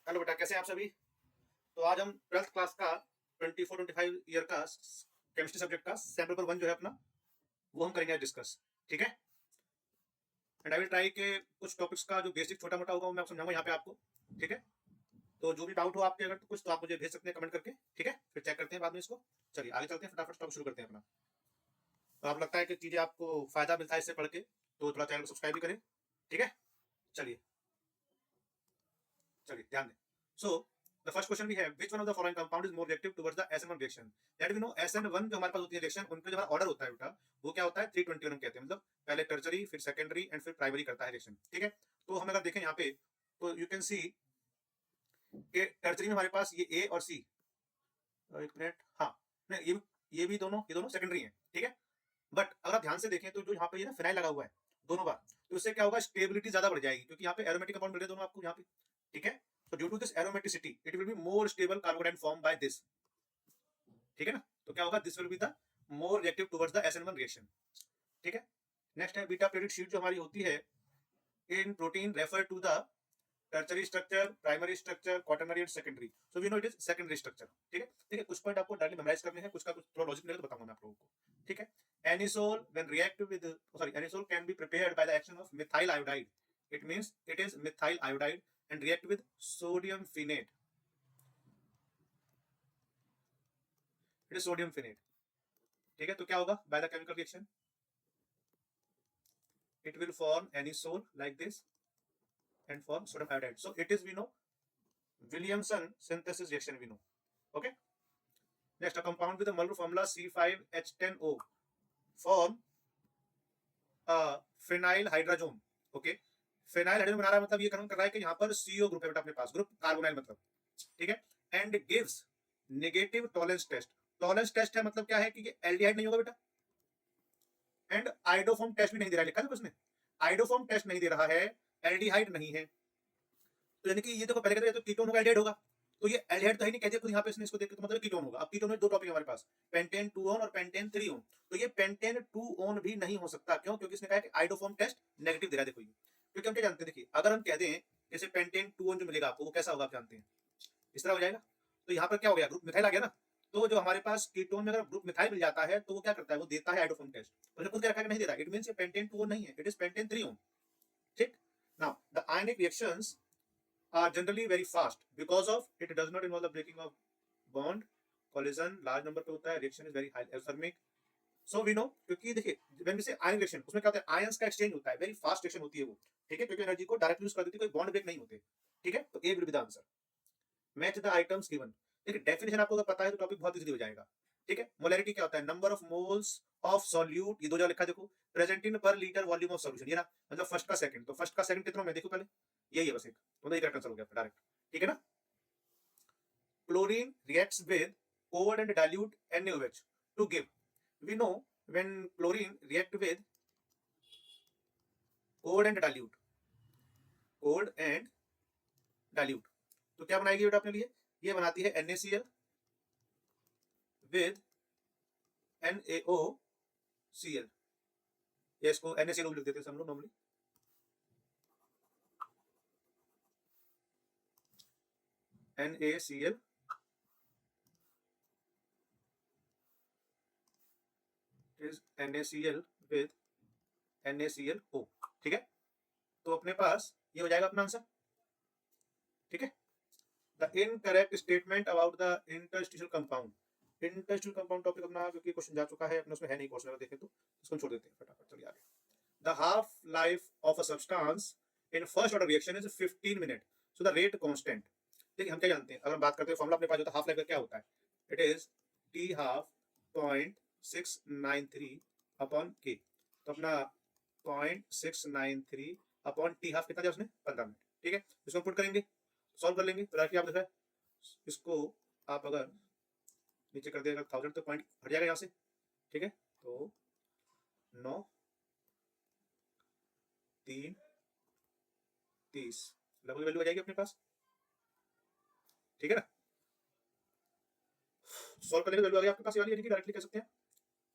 Hello बेटा, कैसे हैं आप सभी। तो आज हम ट्वेल्थ क्लास का 24-25 ईयर का केमिस्ट्री सब्जेक्ट का सैम्पल पेपर 1 जो है अपना, वो हम करेंगे डिस्कस। ठीक है। एंड आई विल ट्राई के कुछ टॉपिक्स का जो बेसिक छोटा मोटा होगा वो मैं आपको समझाऊंगा यहाँ पे आपको। ठीक है। तो जो भी डाउट हो आपके अगर तो कुछ, तो आप मुझे भेज सकते हैं कमेंट करके। ठीक है, फिर चेक करते हैं बाद में इसको। चलिए आगे चलते हैं, फटाफट टॉपिक शुरू करते हैं अपना। तो आप लगता है कि चीजें आपको फायदा मिलता है इससे पढ़ के, तो थोड़ा चैनल को सब्सक्राइब भी करें। ठीक है। चलिए चलिए ध्यान दें। So the first question we have, which one of the following compound is more reactive towards the SN1 reaction. That we know SN1 जो हमारे पास होती है रिएक्शन, उनका जो ऑर्डर होता है बेटा, वो क्या होता है 321 हम कहते हैं। मतलब पहले टर्शरी, फिर सेकेंडरी एंड फिर प्राइमरी करता है रिएक्शन। ठीक है। तो हम अगर देखें यहाँ पे, तो यू कैन सी कि टर्शरी में हमारे पास ये ए और सी, एक मिनट, हाँ, नहीं ये भी दोनों सेकेंडरी हैं। ठीक है। बट अगर आप ध्यान से देखें तो जो यहाँ पे ये ना फिनाइल लगा हुआ है दोनों बार, तो इससे क्या होगा, स्टेबिलिटी ज्यादा बढ़ जाएगी, क्योंकि यहाँ पे एरोमेटिक कंपाउंड मिल रहे हैं दोनों आपको यहाँ पे। ठीक है। तो due to this aromaticity it will be more stable carbonyl form by this. ठीक है ना। तो क्या होगा, this will be the more reactive towards the SN1 reaction. ठीक है। नेक्स्ट है बीटा पेरियोडिक शीट जो हमारी होती है in protein refer to the tertiary structure, primary structure, quaternary and secondary. So we know it is secondary structure. ठीक है। ठीक है, कुछ पॉइंट आपको डायरेक्टली मेमोराइज करने हैं, कुछ का कुछ थोड़ा लॉजिक मिलेगा तो बताऊंगा मैं आप लोगों को। ठीक है। Anisole when react with, sorry, anisole can be prepared by the action of methyl iodide. It means it is methyl iodide and react with sodium phenate. It is sodium phenate. ठीक है। तो क्या होगा, by the chemical reaction it will form anisole like this and form sodium iodide. So it is, we know, Williamson synthesis reaction, we know. Okay. Next, a compound with the molecular formula C5H10O form phenyl hydrazone. Okay. Phenyl hydrogen बना रहा है, मतलब ये convert कर रहा है कि यहाँ पर CO ग्रुप है बेटा अपने पास, ग्रुप कार्बोनाइल मतलब। ठीक है। And gives negative tolerance test. Tolerance test है मतलब क्या है कि ये एल्डिहाइड नहीं होगा बेटा, एंड आइडोफॉर्म टेस्ट भी नहीं दे रहा है, लिखा है उसने, आइडोफॉर्म टेस्ट नहीं दे रहा है, एल्डिहाइड नहीं है। तो यानी कि ये देखो, पहले कहते हैं तो कीटोन होगा, एल्डिहाइड होगा, तो ये एल्डिहाइड तो ही नहीं कहते खुद यहाँ पे, इसने इसको देख के तो मतलब कीटोन होगा। अब कीटोन में दो टॉपिक हमारे पास, पेंटेन 2 ऑन और पेंटेन 3 ऑन। तो ये पेंटेन 2 ऑन भी नहीं हो सकता, क्यों? क्योंकि इसने कहा कि आइडोफॉर्म टेस्ट नेगेटिव दे रहा है। देखो ये, क्योंकि हम क्या जानते हैं, देखिए अगर हम कह दें जैसे पेंटेन 2 ऑन जो मिलेगा आपको, वो कैसा होगा आप जानते हैं, इस तरह हो जाएगा। तो यहाँ पर क्या हो गया, ग्रुप मिथाइल आ गया ना। तो जो हमारे पास कीटोन में अगर ग्रुप मिथाइल मिल जाता है तो वो क्या करता है, वो देता है आइडोफॉर्म टेस्ट। तो खुद क्या रखा है नहीं दे रहा, इट मींस ये पेंटेन 2 ऑन नहीं है, इट इज पेंटेन 3 ऑन। ठीक। Now the ionic reactions are generally very fast because of it does not involve the breaking of bond, collision large number पे होता है, reaction is very high thermic. So we know, क्योंकि देखिए when we say ion reaction, उसमें क्या होता है, ions का एक्सचेंज होता है, वेरी फास्ट रिएक्शन होती है वो। ठीक है, क्योंकि एनर्जी को डायरेक्ट यूज कर देती है, कोई बॉन्ड ब्रेक नहीं होते। ठीक है। तो A will be the answer. Match the items given. देखिए डेफिनेशन आपको अगर पता है तो टॉपिक बहुत इजीली हो जाएगा। ठीक है। मोलैरिटी क्या होता है, number of moles of solute, ये दो जगह लिखा है देखो, प्रेजेंट इन पर लीटर वॉल्यूम ऑफ सॉल्यूशन, ये ना, मतलब फर्स्ट का सेकंड, तो फर्स्ट का सेकंड कितना में देखो पहले, यही है बस एक, तो ये करेक्ट आंसर हो गया डायरेक्ट। ठीक है ना। Chlorine reacts with cold and dilute NaOH to give. We know when chlorine react with cold and dilute, तो क्या बनाएगी बेटा अपने लिए, ये बनाती है NaCl with NaOCl, या इसको NaCl लिख देते हैं हम लोग normally. NaCl is NaCl with NaClO। ठीक है। तो अपने पास ये हो जाएगा अपना आंसर। ठीक है। The incorrect statement about the interstitial compound. Interstitial compound topic अपना क्योंकि क्वेश्चन जा चुका है अपने, उसमें है नहीं क्वेश्चन, अगर देखें तो इसको छोड़ देते हैं फटाफट। चलिए आगे। The half life of a substance in first order reaction is 15 minute, so the rate constant. देखिए हम क्या जानते हैं, अगर हम बात करते हैं फॉर्मूला अपने पास जो हाफ लाइफ का क्या होता है, it is T half 0.693 upon के। तो अपना 0.693 अपॉन टी हाफ कितना दिया उसने, 15 मिनट। ठीक है। इसको पुट करेंगे, सॉल्व कर लेंगे, तो आप देख रहे हैं इसको, आप अगर नीचे कर देगा 1000 तो पॉइंट हट जाएगा यहाँ से। ठीक है। तो 9 3 30 लगभग वैल्यू आ जाएगी अपने पास। ठीक है ना। सॉल्व करने की वैल्यू आ गई आपके पास ये वाली, यानी डायरेक्टली कह सकते हैं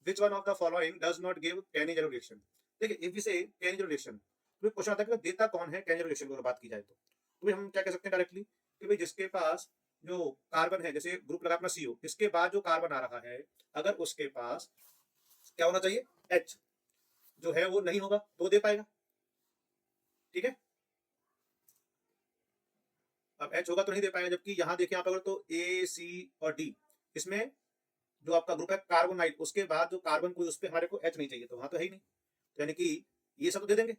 which one of the following does not give Cannizzaro reaction. देखिए इफ वी से कैनिजरो रिएक्शन, तो क्वेश्चन आता है कि देता कौन है कैनिजरो रिएक्शन की अगर बात की जाए तो हम क्या कह सकते हैं डायरेक्टली कि भाई जिसके पास जो कार्बन है, जैसे ग्रुप लगा अपना CO, इसके बाद जो कार्बन आ रहा है, अगर उसके पास क्या होना चाहिए, H जो है वो नहीं होगा तो दे पाएगा। ठीक है, अब H होगा तो नहीं दे पाएगा, जबकि यहाँ देखिए आप अगर तो A, C और D, इसमें जो आपका ग्रुप है कार्बोनाइल, उसके बाद जो कार्बन कोई, उस पर हमारे को H नहीं चाहिए, तो वहां तो है ही नहीं, तो यानी कि ये सब तो दे देंगे,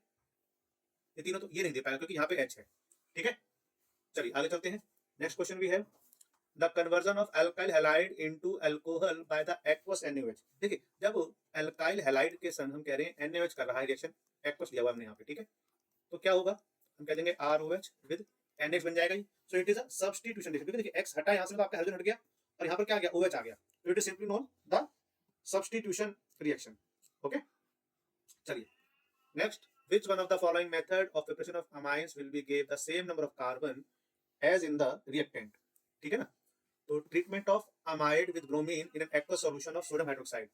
ये तीनों तो ये नहीं दे पाएगा क्योंकि यहाँ पे H है। ठीक है, चलिए आगे चलते हैं। नेक्स्ट क्वेश्चन भी है, the conversion of alkyl halide into alcohol by the aqueous NaOH। देखिए जब अल्काइल हैलाइड के सन हम कह रहे हैं NaOH कर रहा है रिएक्शन, एक्वस दिया हुआ हमने यहाँ पे, ठीक है, तो क्या होगा, हम कह देंगे ROH विद NH बन जाएगा। So it is a substitution reaction. देखिए X हटा यहाँ से तो आपका हाइड्रोजन हट गया और यहाँ पर क्या आ गया, OH आ गया, तो it is simply known the substitution reaction. Okay, चलिए next, which one of the following method of preparation of amines will be give the same number of carbon as in the reactant। ठीक है ना, तो treatment of amide with bromine in an aqueous solution of sodium hydroxide.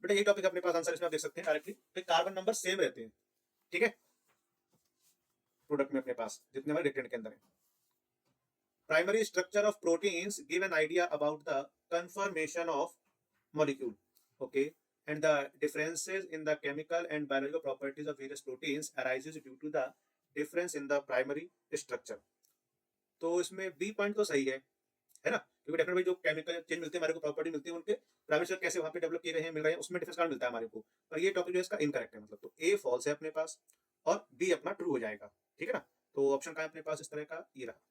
बेटा ये topic अपने पास answer इसमें आप देख सकते हैं डायरेक्टली, कार्बन नंबर सेम रहते हैं। ठीक है, प्रोडक्ट में अपने पास जितने हमारे रिएक्टेंट के अंदर है। Primary structure of proteins give an idea about the confirmation of molecule. Okay, and the differences in the chemical and biological properties of various proteins arises due to the difference in the primary structure। तो इसमें B point तो सही है ना, क्योंकि definitely जो chemical change मिलते हैं हमारे को, प्रॉपर्टी मिलती है उनके, प्राइमरी स्ट्रक्चर कैसे वहां पे डेवलप किए गए हैं, मिल रहे हैं, उसमें डिफरेंस कारण मिलता है हमारे को, पर ये टॉपिक जो है इसका इनकरेक्ट है, मतलब तो ए फॉल्स है अपने पास और बी अपना ट्रू हो जाएगा। ठीक है ना, तो ऑप्शन का अपने पास इस तरह का ये रहा।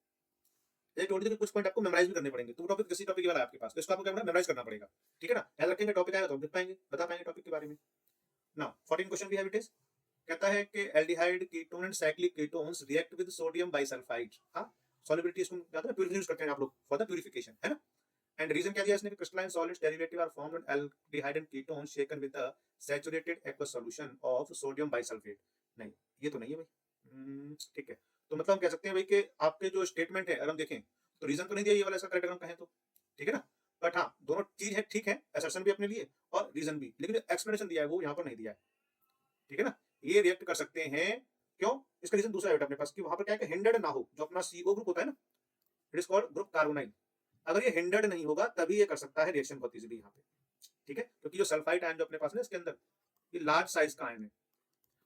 ये टोटल के कुछ पॉइंट आपको मेमोराइज भी करने पड़ेंगे, तो टॉपिक किसी टॉपिक वाला है आपके पास, तो इसको आपको क्या मेमोराइज करना पड़ेगा। ठीक है ना, याद रखेंगे, टॉपिक आएगा तो हम लिख पाएंगे, बता पाएंगे टॉपिक के बारे में। नाउ 14 क्वेश्चन भी है इट इज, कहता है कि aldehyde ketone and cyclic ketones react with sodium bisulphide. हां, सॉल्युबिलिटी इसको ज्यादा है, प्यूरिफिकेशन यूज करते हैं आप लोग फॉर द प्यूरिफिकेशन, है ना। एंड रीजन क्या दिया इसने, crystalline solids derivative are formed on aldehyde and ketone shaken with the saturated aqueous solution of sodium bisulphate. नहीं, ये तो नहीं है भाई। ठीक है, तो मतलब हम कह सकते हैं भाई कि आपके जो स्टेटमेंट है अगर हम देखें तो रीजन तो नहीं दिया ये वाला, इसका करेक्ट अगर हम कहें तो। ठीक है ना, बट हाँ दोनों चीज है, ठीक है, असर्शन भी अपने लिए और रीजन भी, लेकिन जो एक्सप्लेनेशन दिया है वो यहाँ पर नहीं दिया है। ठीक है ना, ये रिएक्ट कर सकते हैं, क्यों, इसका रीजन दूसरा है बेटा अपने पास, कि वहां पर क्या है कि हिंडर्ड ना हो, जो अपना CO ग्रुप होता है ना, it is called group carbonyl, अगर ये हिंडर्ड नहीं होगा तभी ये कर सकता है रिएक्शन बहुत इजीली यहाँ पे। ठीक है, क्योंकि जो सल्फाइड आयन जो अपने पास है इसके अंदर, ये लार्ज साइज का आयन है,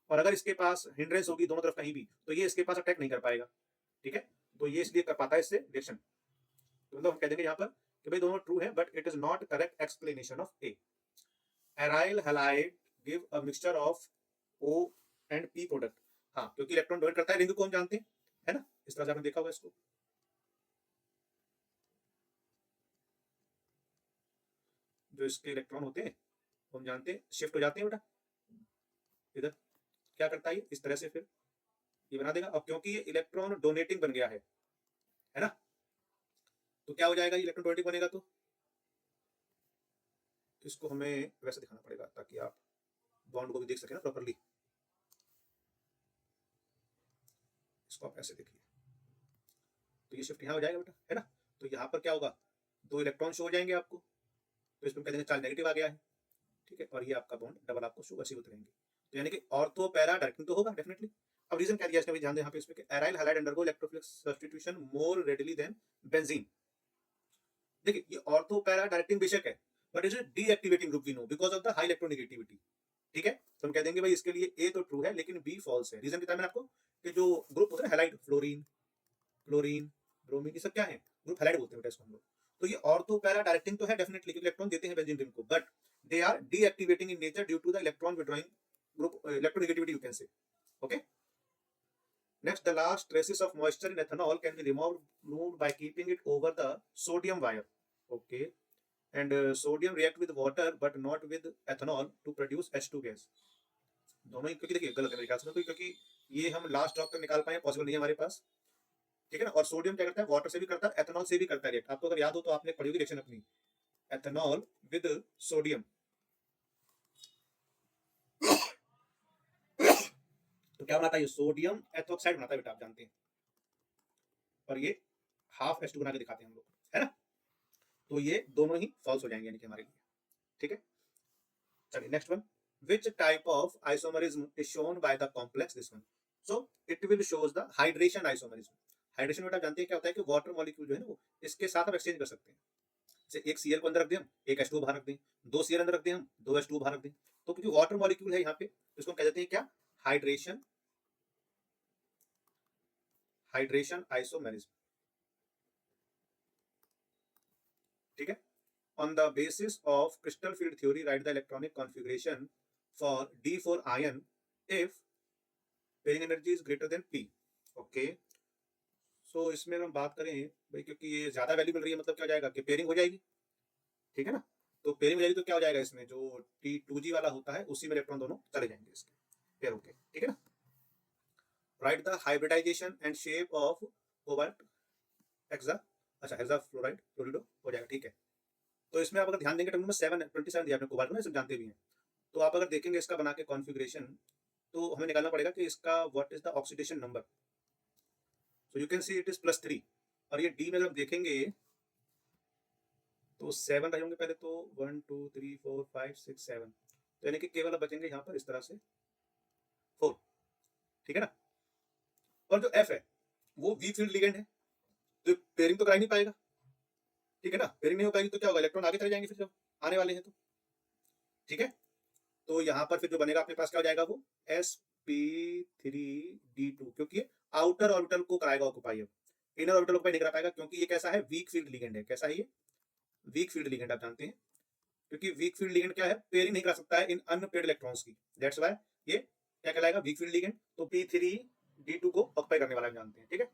और अगर इसके पास हिंड्रेंस होगी दोनों तरफ कहीं भी, तो ये इसके पास अटैक नहीं कर पाएगा। ठीक है, तो ये इसलिए कर पाता है इससे रिएक्शन, तो मतलब हम कह देंगे यहाँ पर कि भाई दोनों ट्रू है, but it is not correct explanation of A. Aryl halide give a mixture of O and P product. हाँ, क्योंकि इलेक्ट्रॉन डोनेट करता है, रिंग को हम जानते हैं, है ना, इस तरह से आपने देखा होगा इसको। जो इसके इलेक्ट्रॉन होते हैं हम जानते हैं शिफ्ट हो जाते हैं बेटा इधर, क्या करता है ये इस तरह से, फिर ये बना देगा, और क्योंकि ये इलेक्ट्रॉन डोनेटिंग बन गया है ना, तो क्या हो जाएगा, ये इलेक्ट्रॉन डोनेटिंग बनेगा तो इसको हमें वैसे दिखाना पड़ेगा ताकि आप बॉन्ड को भी देख सके ना प्रॉपर्ली। इसको आप ऐसे देखिए, तो ये शिफ्ट यहाँ हो जाएगा बेटा, है ना, तो यहाँ पर क्या होगा, दो इलेक्ट्रॉन शो हो जाएंगे आपको, तो इसमें कह देंगे चार्ज नेगेटिव आ गया है। ठीक है, और ये आपका बॉन्ड डबल आपको शो ऐसे उतरेंगे, तो यानी कि ऑर्थो पैरा डायरेक्टिंग तो होगा डेफिनेटली। अब रीजन क्या दिया इसने, ध्यान दें यहाँ पे इसमें कि aryl halide undergo electrophilic substitution more readily than benzene. देखिए ये ऑर्थो पैरा डायरेक्टिंग बेशक है, but is deactivating group we know because of the high electronegativity. ठीक है, तो हम कह देंगे भाई इसके लिए ए तो ट्रू है लेकिन बी फॉल्स है। रीजन बताया मैंने आपको कि जो ग्रुप होता है हैलाइड, फ्लोरीन, क्लोरीन, ब्रोमीन, ये सब क्या है, ग्रुप हैलाइड बोलते हैं बेटा इसको हम लोग। तो ये ऑर्थो पैरा डायरेक्टिंग तो है डेफिनेटली, क्योंकि इलेक्ट्रॉन देते हैं बेंजीन रिंग को, but they are deactivating in nature due to the electron withdrawing group electronegativity you can say. Okay, next the last traces of moisture in ethanol can be removed by keeping it over the sodium wire। okay, and sodium react with water but not with ethanol to produce H2 gas। दोनों ही, क्योंकि देखिए गलत है मेरे ख्याल से, क्योंकि ये हम लास्ट ड्रॉप तक निकाल पाए पॉसिबल नहीं है हमारे पास। ठीक है ना, और सोडियम क्या करता है, वाटर से भी करता है, एथेनॉल से भी करता है रिएक्ट। आपको अगर याद हो तो आपने पढ़ी होगी रिएक्शन अपनी, एथेनॉल विद सोडियम, तो क्या बनाता है, ये सोडियम एथोक्साइड बनाता है बेटा, आप जानते हैं, और ये हाफ H2 बना के दिखाते हैं हम लोग, है ना, तो ये दोनों ही फॉल्स हो जाएंगे यानी कि हमारे लिए। ठीक है, चलिए next one, which type of isomerism is shown by the complex, this one, so it will shows the hydration isomerism। Hydration बेटा आप जानते हैं क्या होता है कि वाटर मॉलिक्यूल जो है ना वो इसके साथ आप एक्सचेंज कर सकते हैं। जैसे एक Cl को अंदर रख दें हम, एक H2 बाहर रख दें, दो Cl अंदर रख दें हम, दो H2 बाहर रख दें। तो क्योंकि वाटर मॉलिक्यूल है यहाँ पे, तो इसको हम कह देते हैं क्या, हाइड्रेशन, हाइड्रेशन आइसोमेरिज्म। ठीक है। On the basis of crystal field theory, write the electronic configuration for D for ion if pairing energy is greater than P. Okay. So इसमें हम बात करें भाई, क्योंकि ये ज्यादा वैल्यू मिल रही है, मतलब क्या हो जाएगा कि पेयरिंग हो जाएगी। ठीक है ना। तो पेयरिंग हो जाएगी तो क्या हो जाएगा, इसमें जो T2G वाला होता है उसी में इलेक्ट्रॉन दोनों चले जाएंगे इसके पेयर होके। ठीक है ना। Right the hybridization and shape of cobalt hexa, अच्छा हेक्सा फ्लोराइड फ्लोरिडो हो जाएगा। ठीक है। तो इसमें आप अगर ध्यान देंगे, टर्म नंबर 27 दिया आपने कोबाल्ट को ना, सब जानते भी हैं। तो आप अगर देखेंगे इसका बना के कॉन्फ़िगरेशन, तो हमें निकालना पड़ेगा कि इसका what is the oxidation number. So you can see it is +3। और ये डी में अगर हम देखेंगे तो 7 रहेंगे पहले, तो 1 2 3 4 5 6 7, तो यानी कि केवल बचेंगे यहाँ पर इस तरह से 4। ठीक है ना। और जो एफ है वो वीक फील्ड लिगेंड है, तो पेयरिंग तो करा ही नहीं पाएगा। ठीक है ना। पेयरिंग नहीं हो पाएगी तो क्या होगा, इलेक्ट्रॉन आगे चले जाएंगे फिर जब आने वाले हैं तो। ठीक है। तो यहाँ पर फिर जो बनेगा अपने पास क्या हो जाएगा, वो sp3d2, क्योंकि आउटर ऑर्बिटल को कराएगा ऑक्युपाई, अब इनर ऑर्बिटल ऑक्युपाई नहीं करा पाएगा, क्योंकि ये कैसा है, वीक फील्ड लिगेंड है। कैसा है ये, वीक फील्ड लिगेंड आप जानते हैं। क्योंकि वीक फील्ड लिगेंड क्या है, पेयरिंग नहीं करा सकता है इन अनपेयर्ड इलेक्ट्रॉन्स की, दैट्स व्हाई ये क्या कहलाएगा, वीक फील्ड लिगेंड। तो p3d2 को ऑक्युपाई करने वाला हम जानते हैं। ठीक है।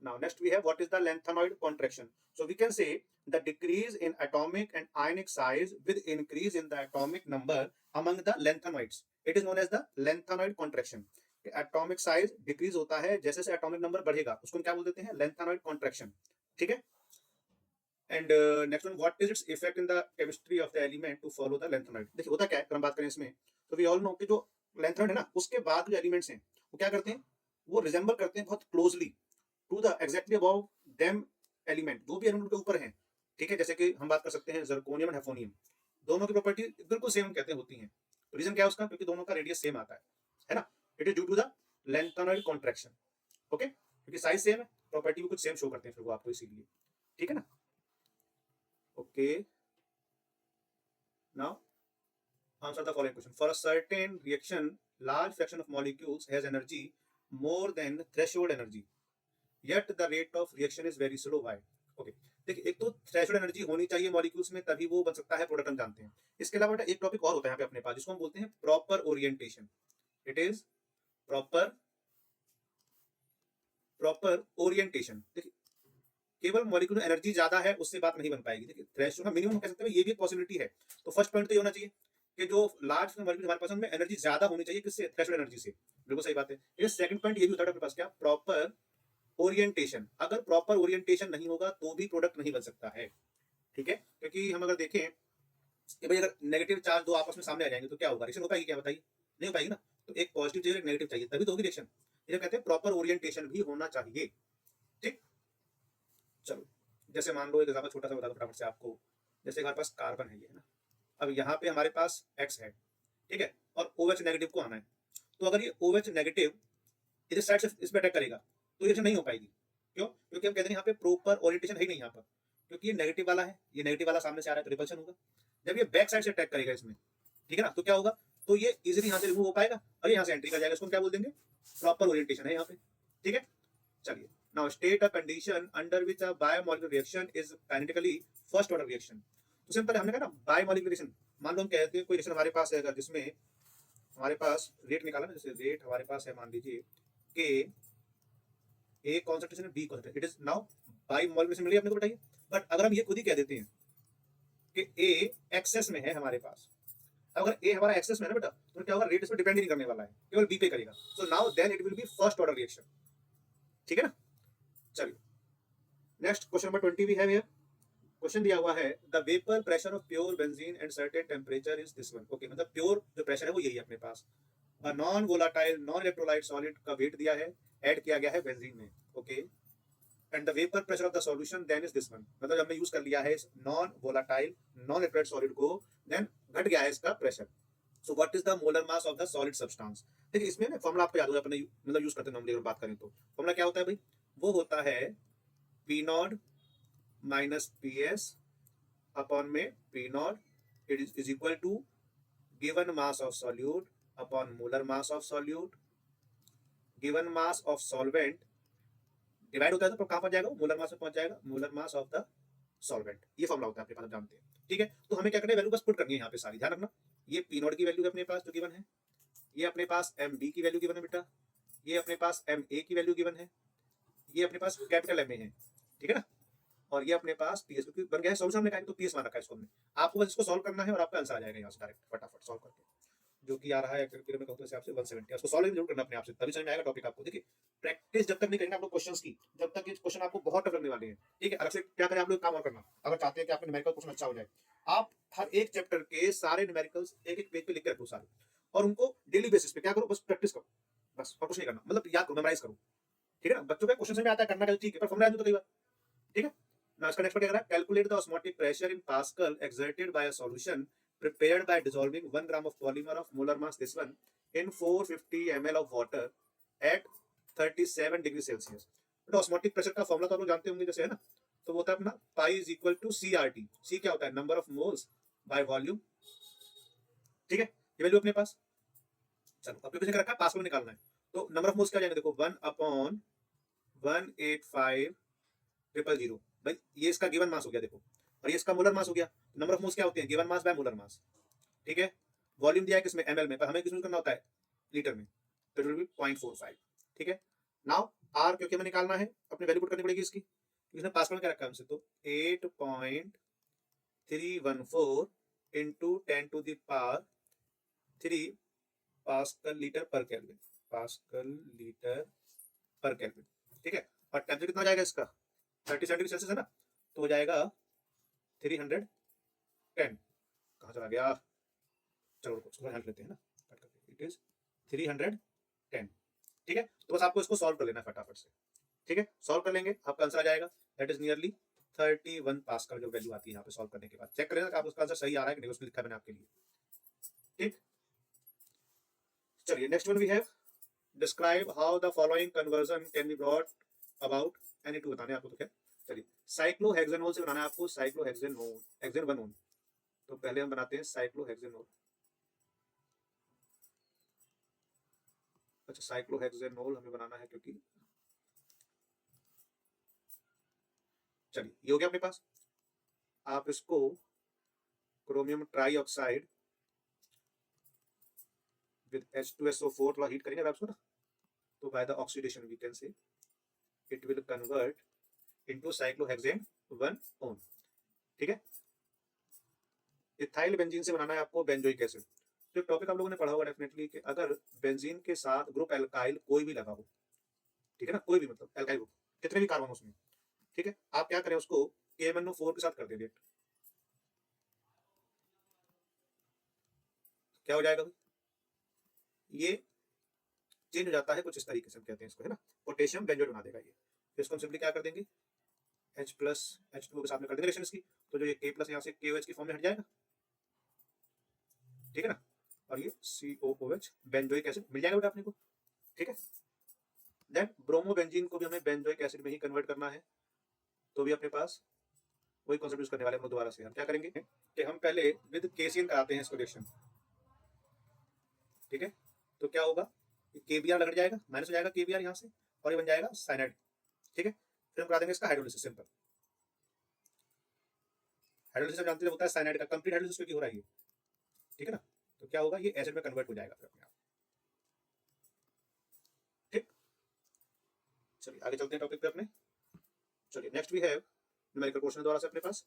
Now next we have what is the lanthanoid contraction. So we can say the decrease in atomic and ionic size with increase in the atomic number among the lanthanoids. It is known as the lanthanoid contraction. Atomic size decrease होता है जैसे जैसे atomic number बढ़ेगा, उसको हम क्या बोल देते हैं, लैंथेनॉइड कॉन्ट्रैक्शन। ठीक है। And next one, what is its effect in the chemistry of the element to follow the lanthanoid. देखिए होता क्या है, अगर हम बात करें इसमें, तो वी ऑल नो कि जो लैंथेनॉइड है ना, उसके बाद जो एलिमेंट्स हैं वो क्या करते हैं, वो रिजेंबल करते हैं बहुत closely to the exactly about them element, जो भी एलिमेंट के ऊपर हैं। ठीक है। जैसे कि हम बात कर सकते हैं जर्कोनियम एंड हेफोनियम, दोनों की प्रॉपर्टी बिल्कुल सेम कहते हैं होती हैं। रीजन क्या है उसका, क्योंकि दोनों का रेडियस सेम आता है ना। It is due to the lanthanoid contraction. Okay, क्योंकि साइज सेम है, प्रॉपर्टी भी कुछ सेम शो करते हैं फिर वो आपको, इसीलिए। ठीक है ना। Okay, now answer the following question. For a certain reaction, large fraction of molecules has energy more than threshold energy, yet the rate of reaction is very slow. Why? Okay. देखिए, एक तो थ्रेशोल्ड एनर्जी होनी चाहिए molecules में, तभी वो बन सकता है प्रोडक्ट, हम जानते हैं। इसके अलावा एक टॉपिक और होता है यहाँ पे अपने पास, जिसको हम बोलते हैं proper orientation. It is proper orientation. देखिए, केवल मॉलिक्यूल में एनर्जी ज्यादा है उससे बात नहीं बन पाएगी। देखिए, थ्रेशोल्ड मिनिमम कह सकते हैं, ये भी एक पॉसिबिलिटी है। तो फर्स्ट पॉइंट तो ये होना चाहिए कि जो लार्ज मॉलिक्यूल हमारे पास में एनर्जी ज्यादा होनी चाहिए, किससे, थ्रेशोल्ड एनर्जी से। बिल्कुल सही बात है। ये सेकंड पॉइंट ये भी होता है अपने पास, क्या, प्रॉपर ओरिएंटेशन। अगर प्रॉपर ओरिएंटेशन नहीं होगा तो भी प्रोडक्ट नहीं बन सकता है। ठीक है। क्योंकि हम अगर देखें कि भाई अगर नेगेटिव चार्ज दो आपस में सामने आ जाएंगे तो क्या होगा, रिएक्शन हो पाएगी, क्या बताइए, नहीं हो पाएगी ना। तो एक पॉजिटिव चाहिए, एक नेगेटिव चाहिए, तभी तो होगी रिएक्शन। ये कहते हैं प्रॉपर ओरिएंटेशन भी होना चाहिए। ठीक। चलो, जैसे मान लो एक एग्जांपल छोटा सा बता दो फटाफट से आपको। जैसे हमारे पास कार्बन है, ये है ना। अब यहाँ पे हमारे पास X है, ठीक है, और OH नेगेटिव को आना है। तो अगर ये OH नेगेटिव इस साइड से इस पे अटैक करेगा तो रिएक्शन नहीं हो पाएगी। क्यों? क्योंकि हम कहते हैं यहाँ पे प्रॉपर ओरिएंटेशन है ही नहीं यहाँ पर, क्योंकि ये नेगेटिव वाला है, ये नेगेटिव वाला सामने से आ रहा है तो रिपल्शन होगा। जब ये बैक साइड से अटैक करेगा इसमें, ठीक है ना, तो क्या होगा, तो ये इजीली यहाँ से रिमूव हो पाएगा और यहाँ से एंट्री कर जाएगा। इसको हम क्या बोल देंगे, प्रॉपर ओरिएंटेशन है यहाँ पे। ठीक है। चलिए, now state a condition under which a biomolecular reaction is kinetically first order reaction. तो सिंपल हमने कहा ना बायोमोलिकुलर रिएक्शन, मान लो हम कहते हैं कोई रिएक्शन हमारे पास है, अगर जिसमें हमारे पास रेट निकाला ना, जैसे रेट हमारे पास है, मान लीजिए कि ए कॉन्सेंट्रेशन है, B concentration, it is now biomolecular मिल रही है अपने को, बताइए। बट अगर हम ये खुद ही कह देते हैं कि ए एक्सेस में है हमारे पास, अगर ए हमारा एक्सेस में है ना बेटा, तो क्या होगा, रेट इस पर डिपेंड ही नहीं करने वाला है, केवल बी पे करेगा। So now then it will be first order reaction. ठीक है ना। चलिए, नेक्स्ट क्वेश्चन नंबर 20 भी है भैया। क्वेश्चन दिया हुआ है, the vapour pressure of pure benzene at certain temperature is this one. Okay, मतलब प्योर जो प्रेशर है वो यही है अपने पास। Non volatile non electrolyte solid का वेट दिया है, ऐड किया गया है बेंजीन में। Okay, and the vapour pressure of the solution then is this one. मतलब हमने यूज कर लिया है इस non volatile non electrolyte solid को, देन घट गया है इसका pressure. So what is the molar mass of the solid substance. देखिए, इसमें ना फॉर्मूला आपको याद होगा, अपने मतलब यूज करते हैं नॉर्मली, अगर बात करें तो फॉर्मूला क्या होता है भाई, वो होता है P not minus P S upon में P not is equal to given mass of solute upon molar mass of solute. Given mass of solvent divide होता है तो कहां पहुंच जाएगा, मोलर मास में पहुंच जाएगा, molar mass of the solvent. ये फॉर्मूला होता है अपने पास, आप जानते हैं। ठीक है, तो हमें क्या करना है, वैल्यू बस पुट करनी है यहाँ पे सारी, ध्यान रखना। ये पी नॉट की वैल्यू है अपने पास जो गिवन है, ये अपने पास एम बी की वैल्यू गिवन है बेटा, ये अपने पास एम ए की वैल्यू गिवन है, ये अपने पास कैपिटल एम ए है, ठीक है ना, और ये अपने पास पी एस, क्योंकि बन गया है सोल्यूशन हमने कहा तो पी एस मान रखा है इसको हमने। आपको बस इसको सॉल्व करना है और आपका आंसर आ जाएगा यहाँ से डायरेक्ट फटाफट सॉल्व करके, जो कि आ रहा है फिर मैं कहूँ तो हिसाब से 170। उसको सॉल्व जरूर करना अपने आप से, तभी समझ में आएगा टॉपिक आपको। देखिए प्रैक्टिस जब तक नहीं करेंगे आप लोग क्वेश्चंस की, जब तक ये क्वेश्चन आपको बहुत टफ लगने वाले हैं। ठीक है, अलग से क्या करें आप लोग, काम और करना, अगर चाहते हैं कि आपका न्यूमेरिकल क्वेश्चन अच्छा हो जाए, आप हर एक चैप्टर के सारे न्यूमेरिकल्स एक एक पेज पे लिख के रखो सारे, और उनको डेली बेसिस पे क्या करो, बस प्रैक्टिस करो, बस और कुछ नहीं करना, मतलब याद करो, मेमोराइज करो। ठीक है ना, बच्चों का क्वेश्चन समझ में आता है, करना क्या ठीक है, पर फॉर्मूला तो कई बार। ठीक है ना, इसका नेक्स्ट क्या कह रहा है, calculate the osmotic pressure in pascal exerted by a solution prepared by dissolving 1 gram of polymer of molar mass this one in 450 ml of water at 37 degree Celsius. तो ऑस्मोटिक प्रेशर का formula तो आप लोग जानते होंगे जैसे, है ना, तो वो होता है अपना pi is equal to C R T. C क्या होता है, number of moles by volume. ठीक है, ये वैल्यू अपने पास, चलो अब किसी ने रखा है पास में निकालना है, तो नंबर ऑफ मोल्स क्या जाएंगे, देखो 1/185,000 भाई, ये इसका गिवन मास हो गया देखो, और ये इसका मोलर मास हो गया। नंबर ऑफ मोल्स क्या होते हैं, given mass by molar mass. ठीक है, वॉल्यूम दिया है किसमें, एमएल में, पर हमें किसमें करना होता है, लीटर में, तो इट विल बी 0.45। ठीक है, नाउ आर क्योंकि हमें निकालना है, अपनी वैल्यू पुट करनी पड़ेगी इसकी, इसने पास में क्या रखा है हमसे, तो 8.314 into 10 to the power 3 pascal litre per kelvin, pascal litre per kelvin. ठीक है, और टेम्परेचर कितना जाएगा इसका, 37 डिग्री सेल्सियस है ना, तो हो जाएगा 310। कहाँ चला गया, चलो उसको हेल्प लेते हैं ना, इट इज 310। ठीक है, तो बस आपको इसको सॉल्व कर लेना फटाफट से। ठीक है, सॉल्व कर लेंगे, आपका आंसर आ जाएगा, दैट इज नियरली 31 पास्कल जो वैल्यू आती है यहाँ पे सॉल्व करने के बाद। चेक करें आप उसका आंसर सही आ रहा है कि नहीं, उसमें लिखा मैंने आपके लिए। ठीक, चलिए next one we have describe how the following conversion can be brought about, any two बताने आपको, तो क्या, चलिए साइक्लोहेक्सेनोल से बनाना है आपको, साइक्लोहेक्सेनोल, हेक्सेन 1 ओन। तो पहले हम बनाते हैं साइक्लोहेक्सेनोल। अच्छा, साइक्लोहेक्सेनोल हमें बनाना है क्योंकि, चलिए ये हो गया अपने पास। आप इसको chromium try oxide with H2SO4 थोड़ा हीट करेंगे आप इसको ना, तो by the oxidation we can say it will convert into cyclohexane 1 one. ठीक है, इथाइल बेंजीन से बनाना है आपको बेंजोइक एसिड। तो एक टॉपिक आप लोगों ने पढ़ा होगा डेफिनेटली कि अगर बेंजीन के साथ ग्रुप एल्काइल कोई भी लगा हो, ठीक है ना, कोई भी मतलब एल्काइल ग्रुप, कितने भी कार्बन उसमें, ठीक है, आप क्या करें उसको KMnO4 के साथ कर देंगे, क्या हो जाएगा भाई, ये चेंज हो जाता है कुछ इस तरीके से, हम कहते हैं इसको, है ना, पोटेशियम बेंजोएट बना देगा ये। फिर इसको हम सिंपली क्या कर देंगे, H प्लस H2O के साथ में कर देंगे रिएक्शन इसकी, तो जो ये K प्लस यहाँ से KOH की फॉर्म में हट जाएगा। ठीक है ना, और ये COOH बेंजोइक एसिड मिल जाएगा बेटा अपने को। ठीक है, देन ब्रोमोबेंजीन को भी हमें बेंजोइक एसिड में ही कन्वर्ट करना है, तो भी अपने पास वही कॉन्सेप्ट यूज करने वाले हम दोबारा से। हम क्या करेंगे कि हम पहले विद केसीएन कराते हैं इसको रिएक्शन। ठीक है, तो क्या होगा, KBr लग जाएगा, माइनस हो जाएगा KBr यहाँ से, और ये बन जाएगा साइनाइड। ठीक है, फिर हम करा देंगे इसका हाइड्रोलिसिस, सिंपल हाइड्रोलिसिस जानते हैं होता है साइनाइड का, कंप्लीट हाइड्रोलिसिस क्योंकि हो रहा है ये। ठीक है ना, तो क्या होगा, ये एसिड में कन्वर्ट हो जाएगा फिर अपने आप। ठीक, चलिए आगे चलते हैं टॉपिक पे अपने। चलिए next we have numerical question दोबारा से अपने पास,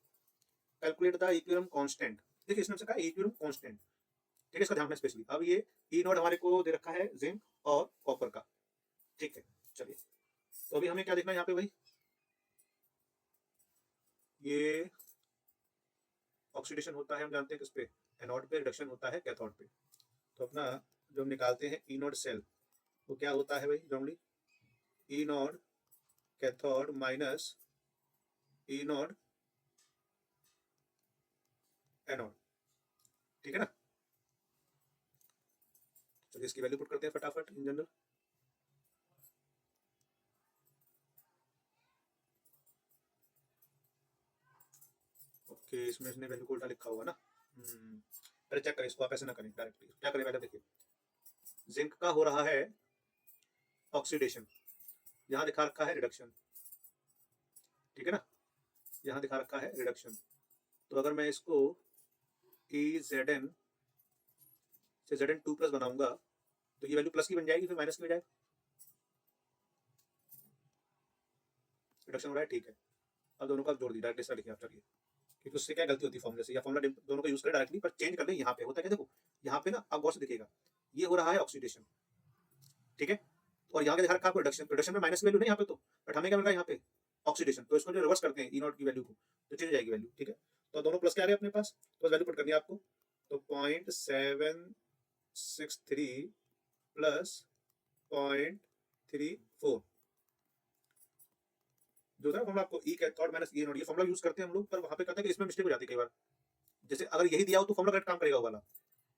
कैलकुलेट द इक्विलिब्रियम कांस्टेंट। देखिए इसमें से कहा इक्विलिब्रियम कांस्टेंट, ठीक है, इसका ध्यान रखना स्पेशली। अब ये ई नोड हमारे को दे रखा है जिंक और कॉपर का। ठीक है, चलिए तो अभी हमें क्या देखना है यहाँ पे भाई, ये ऑक्सीडेशन होता है हम जानते हैं किस पे, एनोड पे, रिडक्शन होता है कैथोड पे। तो अपना जो हम निकालते हैं ई नोड सेल, वो क्या होता है भाई जनरली, ई नोड कैथोड माइनस ई नोड एनोड। ठीक है ना, चलिए इसकी वैल्यू पुट करते हैं फटाफट इन जनरल। ओके, इसमें इसने वैल्यू को उल्टा लिखा होगा ना। पहले चेक करें इसको, आप ऐसे ना करें डायरेक्टली। क्या करें पहले देखिए, जिंक का हो रहा है ऑक्सीडेशन, यहाँ दिखा रखा है रिडक्शन, ठीक है ना, यहाँ दिखा रखा है रिडक्शन। तो अगर मैं इसको EZn से Zn2 प्लस बनाऊंगा तो ये वैल्यू प्लस की बन जाएगी, फिर माइनस की बजाय रिडक्शन हो रहा है, ठीक है। अब दोनों का जोड़ दी, डायरेक्टली इसका लिखिए आप, चलिए, क्योंकि उससे क्या गलती होती है फॉर्मूले से, या फॉर्मूला दोनों का यूज करें डायरेक्टली, पर चेंज कर लें। यहाँ पे होता है क्या, देखो यहाँ पे ना अब गौर से दिखेगा, ये हो रहा है ऑक्सीडेशन, ठीक है, और यहाँ क्या दिखा रखा है आपको रिडक्शन। रिडक्शन में माइनस की वैल्यू नहीं यहाँ पे, तो बट हमें क्या मिल रहा है यहाँ पे ऑक्सीडेशन। तो इसको जो रिवर्स करते हैं E0 की वैल्यू को, तो चेंज हो जाएगी वैल्यू, ठीक है। तो दोनों प्लस के आ गए अपने पास, तो वैल्यू पुट करनी है आपको। तो 0.763 प्लस 0.34 जो था फॉर्मूला आपको, E cathode minus E anode, ये फॉर्मूला यूज करते हैं हम लोग, पर वहाँ पे कहते हैं कि इसमें मिस्टेक हो जाती है कई बार। जैसे अगर यही दिया हो तो फॉर्मूला करेक्ट काम करेगा वो वाला,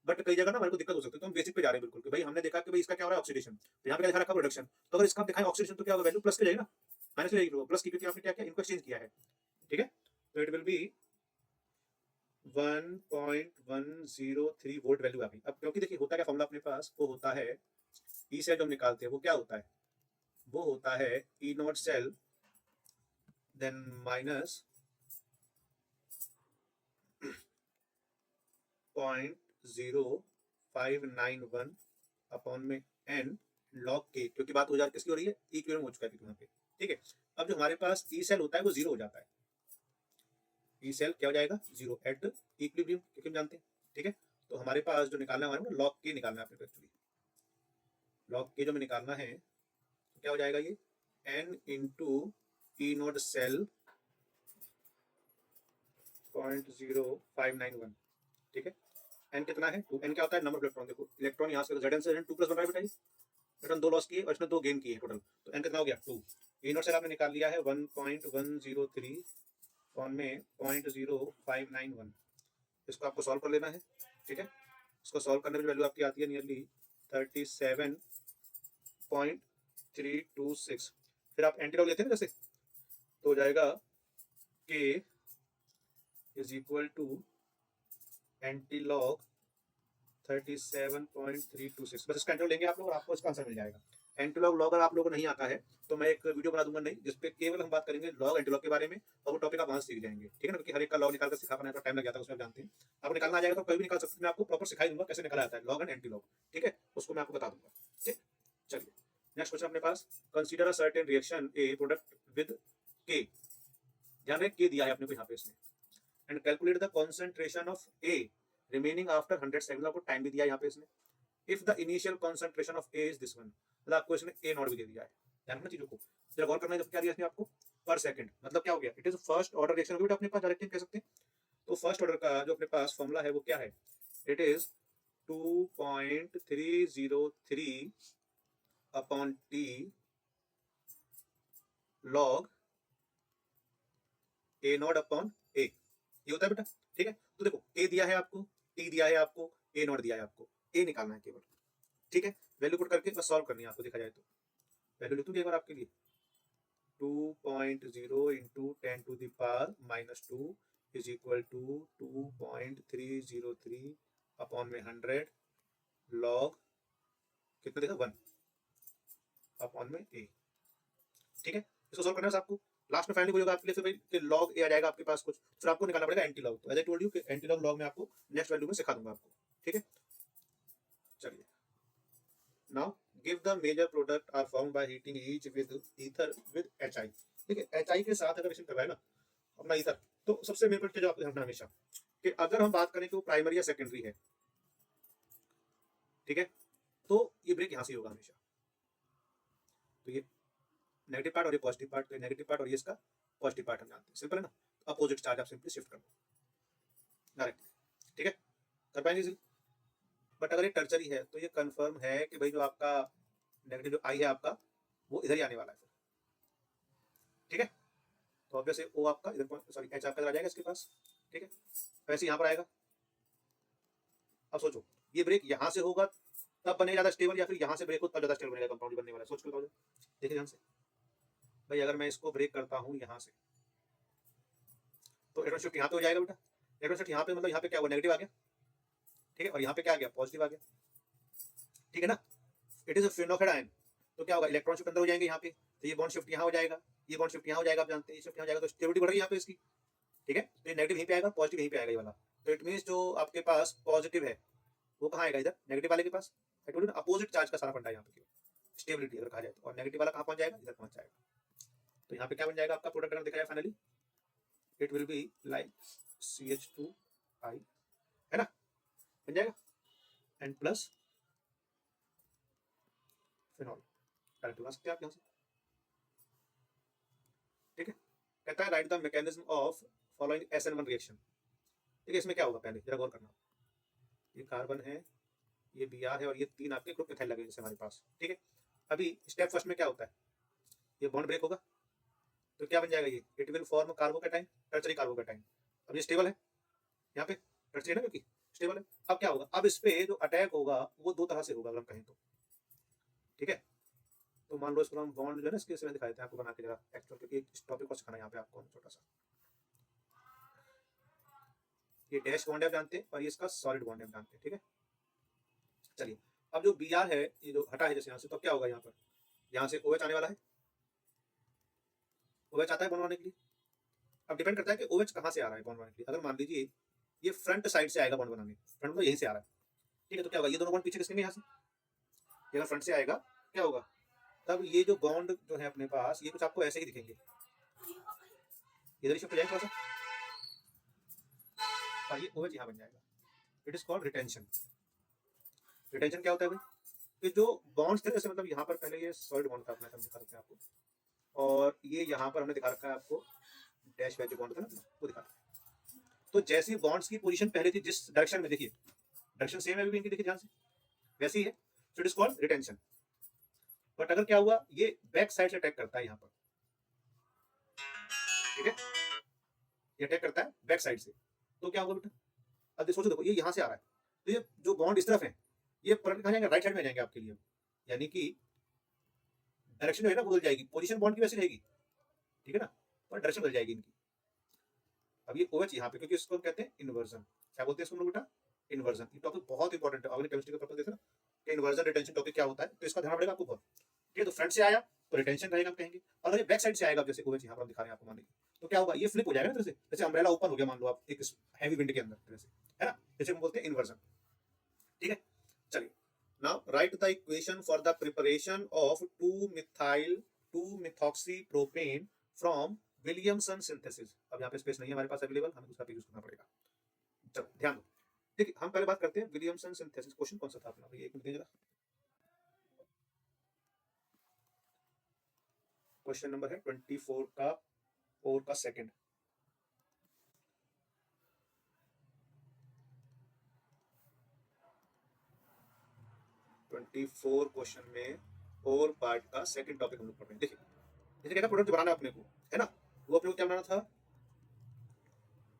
बट कई जगह ना हमारे को दिक्कत हो सकती है। तो हम बेसिक पे जा रहे हैं बिल्कुल, कि भाई हमने देखा कि भाई इसका क्या हो रहा है ऑक्सीडेशन, तो यहाँ पे क्या दिखा रखा है रिडक्शन। तो अगर इसका दिखाएं ऑक्सीडेशन तो क्या होगा, वैल्यू प्लस की जाएगी ना, माइनस की जाएगी प्लस की, क्योंकि आपने क्या किया, इनको एक्सचेंज किया है, ठीक है। तो it will be 1.103 volt value आ गई। अब क्योंकि देखिए होता क्या फॉर्मूला अपने पास, वो होता है ई सेल जो हम निकालते हैं, वो क्या होता है, वो होता है E0 cell then minus 0.0591 upon में n log k, क्योंकि बात हो जा किसकी हो रही है, इक्विलिब्रियम हो चुका है यहाँ पे, ठीक है। अब जो हमारे पास ई सेल होता है वो जीरो हो जाता है, ई सेल क्या हो जाएगा, जीरो एट इक्विलिब्रियम, क्योंकि हम जानते हैं, ठीक है। तो हमारे पास जो निकालना है, हमारे log k निकालना है अपने को, एक्चुअली log k जो हमें निकालना है, तो क्या हो जाएगा ये n इंटू E0 सेल 0.0591, ठीक है। n कितना है, 2, n क्या होता है, नंबर ऑफ इलेक्ट्रॉन। देखो इलेक्ट्रॉन यहाँ से Zn से Zn2 प्लस बन रहा है बेटा, इलेक्ट्रॉन 2 लॉस किए और इसमें 2 गेन किए टोटल, तो n कितना हो गया 2। E0 सेल आपने निकाल लिया है 1.103 फॉर्म में 0.0591। इसको आपको सॉल्व कर लेना है, ठीक है। इसको सॉल्व करने में वैल्यू आपकी आती है नियरली 37.326। फिर आप एंटी लॉग लेते हैं ना जैसे, तो हो जाएगा k is equal to anti log 37.326। बस इसका एंटी लॉग लेंगे आप लोग और आपको इसका आंसर मिल जाएगा। एंटी लॉग लॉग अगर आप लोगों को नहीं आता है तो मैं एक वीडियो बना दूंगा नहीं, जिसपे केवल हम बात करेंगे लॉग एंटी लॉग के बारे में, और वो टॉपिक आप वहां सीख जाएंगे, ठीक है ना, क्योंकि हर एक का लॉग निकाल कर सिखा पाने का टाइम लग जाता है, उसमें आप जानते हैं। आपको निकालना आ जाएगा तो कभी भी निकाल सकते हैं, मैं आपको प्रॉपर सिखाई दूंगा कैसे निकाला जाता है लॉग एंड एंटी लॉग, ठीक है, उसको मैं आपको बता दूंगा, ठीक। चलिए नेक्स्ट क्वेश्चन अपने पास, consider a certain reaction A product with K, ध्यान रखें के दिया है अपने को यहाँ पे इसमें, and calculate the concentration of A remaining after 100 second, आपको टाइम भी दिया है यहाँ पे इसने। If the initial concentration of A is this one, मतलब आपको इसने ए नॉट भी दे दिया है, ध्यान रखना चीजों को, जरा गौर करना है। जब क्या दिया इसने आपको पर सेकंड, मतलब क्या हो गया, it is first order reaction होगी अपने पास, डायरेक्टली कह सकते हैं। तो फर्स्ट ऑर्डर का जो अपने पास फॉर्मूला है वो क्या है, it is 2.303 upon T log A naught upon A, ये होता है बेटा, ठीक है। तो देखो ए दिया है आपको, टी दिया है आपको, ए नॉट दिया है आपको, ए निकालना है केवल, ठीक है। वैल्यू पुट करके बस सॉल्व करनी है आपको, देखा जाए तो वैल्यू लिख दूंगी एक बार आपके लिए, 2.0 into 10 to the power minus 2 is equal to 2.303 upon में 100 लॉग कितना देखा 1 अपॉन में ए, ठीक है। इसको सॉल्व करना है आपको, लास्ट में फाइनली होगा आपके लिए फिर भाई कि लॉग ए आ जाएगा आपके पास कुछ, फिर आपको निकालना पड़ेगा एंटी लॉग। तो एज आई टोल्ड यू कि एंटी लॉग लॉग में आपको नेक्स्ट वैल्यू में सिखा दूंगा आपको, ठीक है। चलिए now give the major product are formed by heating each with ether with HI, ठीक है। HI के साथ अगर रिएक्शन कर रहा है ना अपना ईथर, तो सबसे मेन पॉइंट जो आपको ध्यान रखना हमेशा कि अगर हम बात करें कि वो प्राइमरी या सेकेंडरी है, ठीक है, तो ये ब्रेक यहां से होगा हमेशा। तो ये नेगेटिव पार्ट और ये पॉजिटिव पार्ट, तो नेगेटिव पार्ट और ये इसका पॉजिटिव पार्ट हम जानते हैं, सिंपल है ना। अपोजिट चार्ज आप सिंपली शिफ्ट कर दो डायरेक्टली, ठीक है, कर पाएंगे इजीली। बट अगर ये टर्चरी है तो ये कंफर्म है कि भाई जो आपका नेगेटिव जो आई है आपका वो इधर ही आने वाला है, ठीक है। तो ऑब्वियसली ओ आपका इधर, सॉरी एच आपका इधर आ जाएगा इसके पास, ठीक है, वैसे यहाँ पर आएगा। अब सोचो ये ब्रेक यहाँ से होगा तब बने ज्यादा स्टेबल, या फिर यहाँ से ब्रेक हो तब ज्यादा स्टेबल बनेगा कंपाउंड बनने वाला है, सोच के बताओ। देखिए ध्यान से भाई, अगर मैं इसको ब्रेक करता हूँ यहाँ से, तो तो इलेक्ट्रॉन शिफ्ट यहाँ पे हो जाएगा बेटा, इलेक्ट्रॉन शिफ्ट यहाँ पे मतलब यहाँ पे क्या हुआ, नेगेटिव आ गया, ठीक है, और यहाँ पे क्या आ गया, पॉजिटिव आ गया, ठीक है ना। इट इज फिनोक्साइड आयन, तो क्या होगा, इलेक्ट्रॉन शिफ्ट अंदर हो जाएंगे यहाँ पे, तो ये बॉन्ड शिफ्ट यहाँ हो जाएगा, ये बॉन्ड शिफ्ट यहाँ हो जाएगा, आप जानते हैं, ये शिफ्ट यहाँ हो जाएगा, तो स्टेबिलिटी बढ़ रही है यहाँ पे इसकी, ठीक है। तो ये नेगेटिव यहीं पे आएगा, पॉजिटिव यहीं पे आएगा ये वाला, तो इट मीन्स जो आपके पास पॉजिटिव है वो कहाँ आएगा, इधर नेगेटिव वाले के पास। आई टोल्ड यू ना, अपोजिट चार्ज का सारा फंडा है यहाँ पे स्टेबिलिटी अगर कहा जाए तो, और नेगेटिव वाला कहाँ पहुंच जाएगा, इधर पहुंच जाएगा। तो यहाँ पे क्या बन जाएगा आपका प्रोडक्ट अगर देखा जाए finally, it will be like CH2I, है ना, बन जाएगा, एंड प्लस फिनॉल, डायरेक्ट बना सकते हैं आप यहाँ से, ठीक है। कहता है right the mechanism of following SN1 reaction, ठीक है। इसमें क्या होगा पहले जरा गौर करना, ये कार्बन है, ये Br है, और ये 3 आपके ग्रुप मिथाइल लगे जैसे हमारे पास, ठीक है। अभी स्टेप फर्स्ट में क्या होता है, ये बॉन्ड ब्रेक होगा, तो क्या बन जाएगा ये, it will form carbocation, tertiary carbocation. अब ये स्टेबल है, यहाँ पे टर्शरी है ना, क्योंकि स्टेबल है। अब क्या होगा, अब इस पे जो अटैक होगा वो 2 तरह से होगा अगर हम कहें तो, ठीक है। तो मान लो इसको हम बॉन्ड जो है ना इसके इसमें दिखाए थे आपको बना के जरा एक्चुअल, क्योंकि इस टॉपिक को सिखाना है यहाँ पे आपको छोटा सा, ये डैश बॉन्ड है आप जानते हैं, और ये इसका सॉलिड बॉन्ड है आप जानते हैं, ठीक है। चलिए, अब जो Br है ये जो हटा है जैसे यहाँ से, तो क्या होगा, यहाँ पर यहाँ से OH आने वाला है, OH आता है बॉन्ड बनाने के लिए। अब डिपेंड करता है कि OH कहाँ से आ रहा है बॉन्ड बनाने के लिए। अगर मान लीजिए ये फ्रंट साइड से आएगा बॉन्ड बनाने, फ्रंट में यहीं से आ रहा है, ठीक है, तो क्या होगा, ये दोनों बॉन्ड पीछे खिसकेंगे यहाँ से, ये अगर फ्रंट से आएगा क्या होगा, तब ये जो बॉन्ड जो है अपने पास ये कुछ आपको ऐसे ही दिखेंगे, इधर ही शिफ्ट हो जाएंगे थोड़ा सा, और ये OH यहाँ बन जाएगा। It is called retention. Retention क्या होता है भाई, कि जो बॉन्ड्स थे जैसे मतलब यहाँ पर पहले ये सॉलिड बॉन्ड था अपना, हम दिखा रखे हैं आपको, और ये यहाँ पर हमने दिखा रखा है आपको डैश वैच बॉन्ड था ना वो दिखा रखा है। तो जैसी बॉन्ड्स की पोजीशन पहले थी जिस डायरेक्शन में, देखिए डायरेक्शन सेम है अभी भी इनकी, देखिए ध्यान से वैसी ही है, so it is called retention. But अगर क्या हुआ, ये बैक साइड से अटैक करता है यहाँ पर, ठीक है, ये अटैक करता है बैक साइड से, तो क्या होगा बेटा, अब सोचो देखो ये यहाँ से आ रहा है, तो ये जो बॉन्ड इस तरफ है ये पलट कहाँ जाएंगे, राइट साइड में जाएंगे आपके लिए, यानी कि डायरेक्शन जो है ना बदल जाएगी, पोजीशन बॉन्ड की वैसी रहेगी, ठीक है ना, पर डायरेक्शन बदल जाएगी इनकी। अब ये OH यहाँ पे, क्योंकि इसको हम कहते हैं इन्वर्जन, क्या बोलते हैं इसको हम लोग बेटा, इन्वर्जन। ये टॉपिक बहुत इंपॉर्टेंट है, अगले केमिस्ट्री का पेपर देखना कि इन्वर्जन रिटेंशन टॉपिक क्या होता है, तो इसका ध्यान पड़ेगा आपको बहुत, ठीक है। तो फ्रंट से आया तो रिटेंशन रहेगा हम कहेंगे, और अगर ये बैक साइड से आएगा जैसे OH यहाँ पर हम दिखा रहे हैं आपको, मान लीजिए तो क्या होगा, ये फ्लिप हो जाएगा ना तरह से, जैसे अम्ब्रेला ओपन हो गया मान लो आप एक हैवी विंड के अंदर तरह से, है ना, जैसे हम बोलते हैं इन्वर्जन, ठीक है। चलिए, now right the equation for the preparation of 2-methoxypropane from Williamson synthesis. अब यहाँ पे स्पेस नहीं है हमारे पास अवेलेबल, हमें दूसरा पेज यूज करना पड़ेगा। चलो ध्यान दो, ठीक है, हम पहले बात करते हैं विलियमसन सिंथेसिस। क्वेश्चन कौन सा था अपना, एक मिनट जरा, क्वेश्चन नंबर है 24 का 4 का सेकंड, क्वेश्चन में 4 पार्ट का सेकंड टॉपिक हम लोग पढ़ रहे हैं। देखिए जैसे कहता प्रोडक्ट बनाना है अपने को, है ना, वो अपने को क्या बनाना था,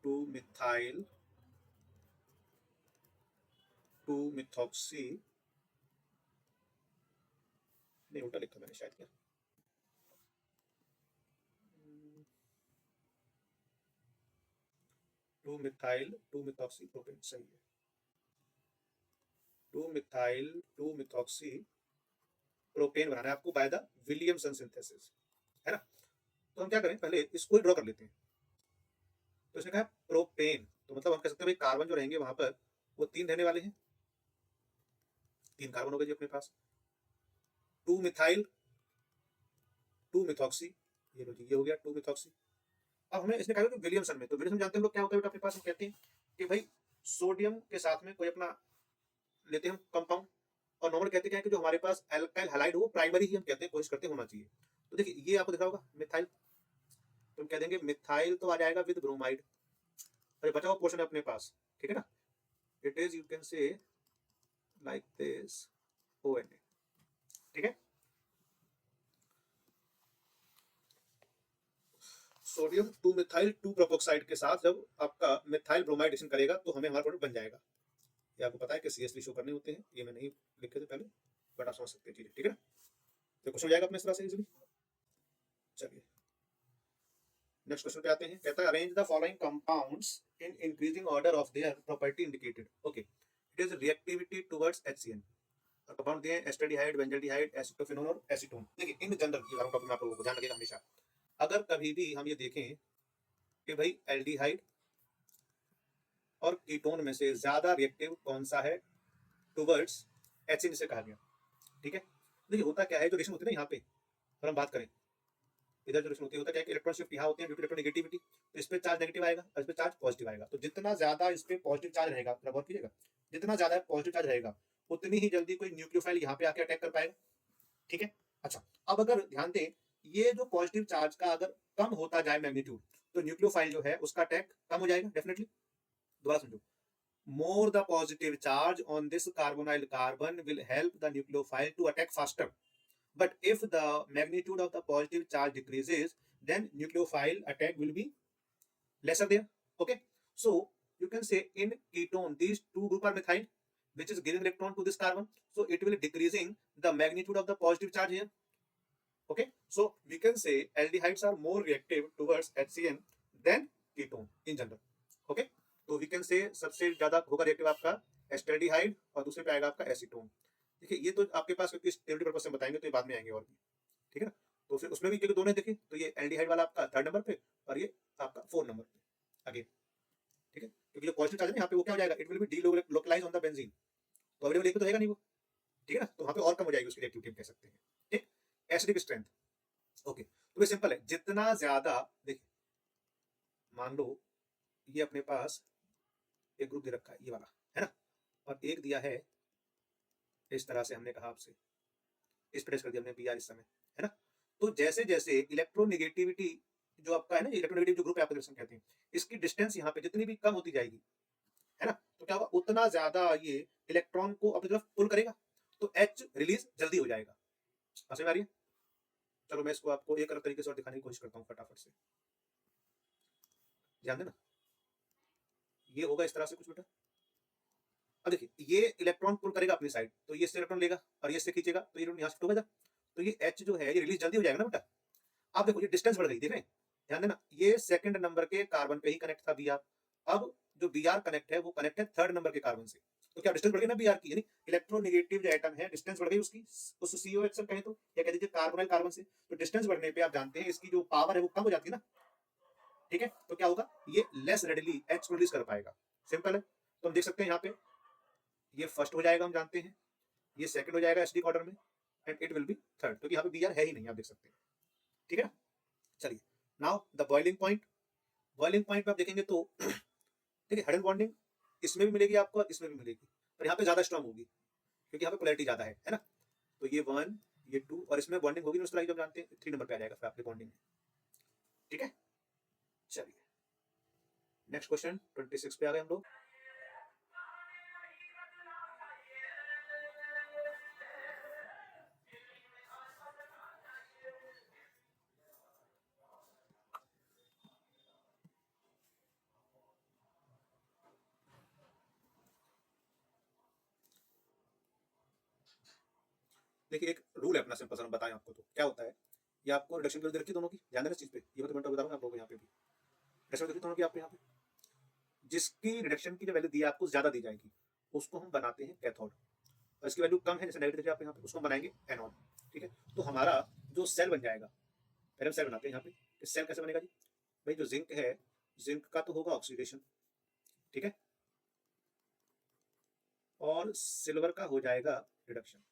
2-methyl 2-methoxy, नहीं उल्टा लिखा मैंने शायद, क्या 2-methyl 2-methoxypropane सही है, 2-methyl 2-methoxypropane बनाना है आपको बाय द विलियमसन सिंथेसिस, है ना। तो हम क्या करें, पहले इसको ही ड्रॉ कर लेते हैं। तो इसने कहा प्रोपेन, तो मतलब हम कह सकते हैं भाई कार्बन जो रहेंगे वहां पर वो 3 रहने वाले हैं, 3 कार्बन हो गए जी अपने पास, 2-methyl 2-methoxy, ये लो जी ये हो गया 2-methoxy। अब हमें इसने कहा कि विलियमसन में, तो विलियमसन जानते हैं हम लोग क्या होता है अपने पास, हम कहते हैं कि भाई सोडियम के साथ में कोई अपना लेते हैं हम कंपाउंड, और नॉर्मल कहते हैं कि जो हमारे पास एल्काइल हैलाइड हो प्राइमरी ही हम कहते हैं, कोशिश करते हैं होना चाहिए। तो देखिए ये आपको दिख रहा होगा मिथाइल, तो हम कह देंगे मिथाइल तो आ जाएगा विद ब्रोमाइड, और बचा हुआ पोर्शन है अपने पास, ठीक है ना, इट इज यू कैन से लाइक दिस ONA, ठीक है। सोडियम 2-methyl 2-प्रोपोक्साइड के साथ जब आपका मिथाइल ब्रोमाइड एडिशन करेगा तो हमें हमारा प्रोडक्ट बन जाएगा। ये आपको पता है कि CH3 शो करने होते हैं, ये मैं नहीं लिखे थे पहले, बट आप समझ सकते हैं चीजें, ठीक है ना। तो कुछ हो जाएगा अपने इस तरह से इजीली। चलिए नेक्स्ट क्वेश्चन पे आते हैं, कहता है arrange the following compounds in increasing order of their property indicated. Okay, it is reactivity towards HCN। और कंपाउंड दिए हैं एस्टल्डिहाइड, बेंजल्डिहाइड, एसिटोफेनोल और एसीटोन। देखिए इन जनरल ये टॉपिक में आप लोगों को ध्यान रखिएगा हमेशा। अगर कभी भी हम ये देखें कि भाई एल्डिहाइड और कीटोन में से ज्यादा रिएक्टिव कौन सा है टुवर्ड्स HCN से कहा गया, ठीक है। देखिए होता क्या है, जो रिएक्शन होती है ना यहाँ पे, अगर हम बात करें इधर जो रिएक्शन होती है, होता क्या है कि इलेक्ट्रॉन शिफ्ट यहाँ होते हैं ड्यू टू इलेक्ट्रोनेगेटिविटी, तो इस पे चार्ज नेगेटिव आएगा और इस पे चार्ज पॉजिटिव आएगा। तो जितना ज्यादा इस पे पॉजिटिव चार्ज रहेगा, थोड़ा गौर कीजिएगा, जितना ज्यादा पॉजिटिव चार्ज रहेगा उतनी ही जल्दी कोई न्यूक्लियोफाइल यहाँ पे आके अटैक कर पाएगा, ठीक है। अच्छा, अब अगर ध्यान दें, ये जो पॉजिटिव चार्ज का अगर कम होता जाए मैग्नीट्यूड, तो न्यूक्लियोफाइल जो है उसका अटैक कम हो जाएगा डेफिनेटली। दोबारा समझो, more the positive charge on this carbonyl carbon will help the nucleophile to attack faster, but if the magnitude of the positive charge decreases, then nucleophile attack will be lesser there. Okay, so you can say in ketone these two group are methyl, which is giving electron to this carbon, so it will decreasing the magnitude of the positive charge here. Okay, so we can say aldehydes are more reactive towards HCN than ketone in general. Okay, तो we can से सबसे ज्यादा होगा reactive आपका acetaldehyde और दूसरे पे आएगा आपका एसीटोन। देखिए ये तो आपके पास क्योंकि थ्योरी पर्पस से बताएंगे तो ये बाद में आएंगे और भी, ठीक है ना। तो फिर उसमें भी क्योंकि दोनों देखे, तो ये एल्डिहाइड वाला आपका 3rd नंबर पे और ये आपका 4 नंबर पे अगेन, ठीक है। क्योंकि जो पॉजिटिव चार्ज है यहाँ पे वो क्या हो जाएगा, it will be delocalise on the benzene, तो अवेलेबल एक तो रहेगा नहीं वो, ठीक है ना। तो वहाँ पे और कम हो जाएगी उसकी रिएक्टिविटी कह सकते हैं, ठीक। एसिडिक स्ट्रेंथ, ओके, तो ये सिंपल है, जितना ज्यादा देखिए मान लो ये अपने पास एक ग्रुप दे रखा है ये वाला, है ना, और एक दिया है इस तरह से, हमने कहा आपसे इस प्रेस कर दिया हमने Br इस समय, है ना। तो जैसे जैसे इलेक्ट्रोनेगेटिविटी जो आपका है ना, इलेक्ट्रोनेगेटिव जो ग्रुप है आपका कहते हैं, इसकी डिस्टेंस यहाँ पे जितनी भी कम होती जाएगी, है ना, तो क्या होगा, उतना ज्यादा ये इलेक्ट्रॉन को अपनी तरफ पुल करेगा, तो H रिलीज जल्दी हो जाएगा। समझ में आ रही है? चलो मैं इसको आपको एक अलग तरीके से और दिखाने की कोशिश करता हूँ फटाफट से, ध्यान देना। ये होगा इस तरह से कुछ बेटा, अब देखिए ये इलेक्ट्रॉन पुल करेगा अपनी साइड, तो ये इससे इलेक्ट्रॉन लेगा और ये इससे खींचेगा, तो ये यहाँ शिफ्ट होगा, तो ये H जो है ये रिलीज जल्दी हो जाएगा ना बेटा। आप देखो ये डिस्टेंस बढ़ गई, देख रहे हैं, ध्यान देना, ये 2nd नंबर के कार्बन पे ही कनेक्ट था Br, अब जो Br कनेक्ट है वो कनेक्ट है 3rd नंबर के कार्बन से, तो क्या डिस्टेंस बढ़ गई ना Br की, यानी इलेक्ट्रोनेगेटिव जो एटम है डिस्टेंस बढ़ गई उसकी, उस COH से कहें तो, या कह दीजिए कार्बोनाइल कार्बन से, तो डिस्टेंस बढ़ने पे आप जानते हैं इसकी जो पावर है वो कम हो जाती है ना, ठीक है। तो क्या होगा, ये लेस रेडिली H को रिलीज कर पाएगा, सिंपल है। तो हम देख सकते हैं यहाँ पे ये फर्स्ट हो जाएगा, हम जानते हैं, ये सेकंड हो जाएगा एसिडिक ऑर्डर में, and it will B 3rd, क्योंकि यहाँ पे Br है ही नहीं, आप देख सकते हैं, ठीक है ना। चलिए now the boiling point, boiling point पे आप देखेंगे तो देखिए हाइड्रोजन बॉन्डिंग इसमें भी मिलेगी आपको और इसमें भी मिलेगी, पर यहाँ पे ज्यादा स्ट्रांग होगी क्योंकि यहाँ पे पोलैरिटी ज्यादा है ना। तो ये 1 ये 2 और इसमें बॉन्डिंग होगी उस तरह की, जब जानते हैं 3 नंबर पे आ जाएगा फिर आपकी बॉन्डिंग, ठीक है। चलिए नेक्स्ट क्वेश्चन 26 पे आ गए हम लोग। देखिए एक रूल है अपना सिंपल सा, हम बताएं आपको तो क्या होता है, ये आपको रिडक्शन की वैल्यू रखी दोनों की, ध्यान देना इस चीज पे, ये मैं बता दूंगा आप लोगों को, यहाँ पे भी रिडक्शन देखिए दोनों की आपको, यहाँ पे जिसकी रिडक्शन की जो वैल्यू दी है आपको ज्यादा दी जाएगी उसको हम बनाते हैं कैथोड, और इसकी वैल्यू कम है जैसे नेगेटिव देखिए आप यहाँ पे, उसको हम बनाएंगे एनोड, ठीक है। तो हमारा जो सेल बन जाएगा, पहले हम सेल बनाते हैं यहाँ पे, इस सेल कैसे बनेगा जी, भाई जो जिंक है, जिंक का तो होगा ऑक्सीडेशन, ठीक है, और सिल्वर का हो जाएगा रिडक्शन,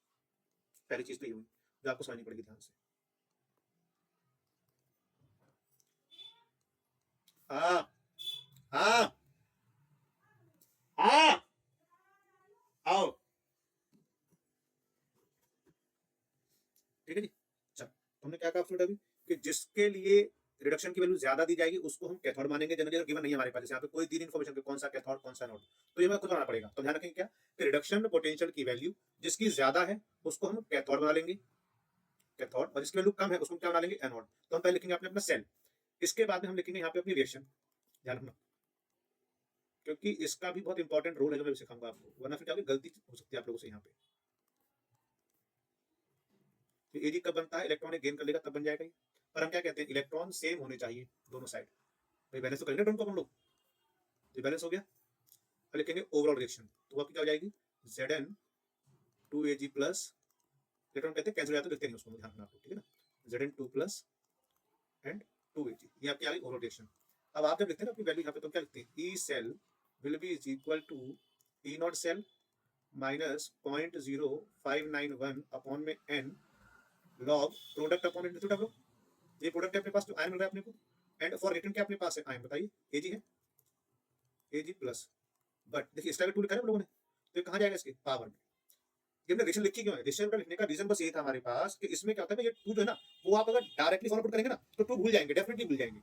पहली चीज तो ये हुई जो आपको समझनी पड़ेगी ध्यान से। हाँ हाँ हाँ आओ, ठीक है जी। चल तुमने क्या कहा फ्लूड अभी, कि जिसके लिए रिडक्शन की वैल्यू ज्यादा दी जाएगी उसको हम कैथोड मानेंगे, जनरली गिवन नहीं है हमारे पास, जैसे यहाँ पे कोई दी इन्फॉर्मेशन कि कौन सा कैथोड कौन सा नोड, तो ये हमें खुद बनाना पड़ेगा। तो ध्यान रखेंगे क्या, कि रिडक्शन पोटेंशियल की वैल्यू जिसकी ज्यादा है उसको हम कैथोड बना लेंगे, कैथोड, और जिसकी वैल्यू कम है उसको क्या बना लेंगे एनोड। तो हम पहले लिखेंगे अपने अपना सेल, इसके बाद में हम लिखेंगे यहाँ पे अपनी रिएक्शन, ध्यान रखना, क्योंकि इसका भी बहुत इंपॉर्टेंट रोल है जो मैं सिखाऊंगा आपको, वरना फिर क्या होगी गलती हो सकती है आप लोगों से यहाँ पे। तो एजी कब बनता है, इलेक्ट्रॉनिक गेन कर लेगा तब बन जाएगा ये, पर हम क्या कहते हैं, इलेक्ट्रॉन सेम होने चाहिए दोनों साइड। भाई बैलेंस तो करेंगे इलेक्ट्रॉन को हम लोग, तो बैलेंस हो गया। अब लिखेंगे ओवरऑल रिएक्शन, तो आपकी क्या हो जाएगी, Zn 2Ag प्लस, इलेक्ट्रॉन कहते हैं कैंसिल हो जाता है, लिखते नहीं उसको, ध्यान रखना आपको, ठीक है ना, Zn 2 प्लस एंड 2Ag, ये आपकी आ गई ओवरऑल रिएक्शन। अब आप जब लिखते हैं ना अपनी वैल्यू यहाँ पे, तो क्या लिखते हैं, E cell will be is equal to E not cell minus 0.0591 upon में n log product upon integrated W। ये प्रोडक्ट है अपने पास, जो आयन मिल रहा है अपने को, एंड फॉर रिटर्न क्या अपने पास है आयन, बताइए, Ag है, Ag प्लस, बट देखिए इसका भी 2 लिखा है हम लोगों ने, तो ये कहाँ जाएगा, इसके पावर में। ये हमने रिलेशन लिखी क्यों है, रिलेशन का लिखने का रीजन बस ये था हमारे पास कि इसमें क्या होता है ना, ये 2 जो है ना, वो आप अगर डायरेक्टली फॉलो करेंगे ना तो 2 भूल जाएंगे, डेफिनेटली भूल जाएंगे।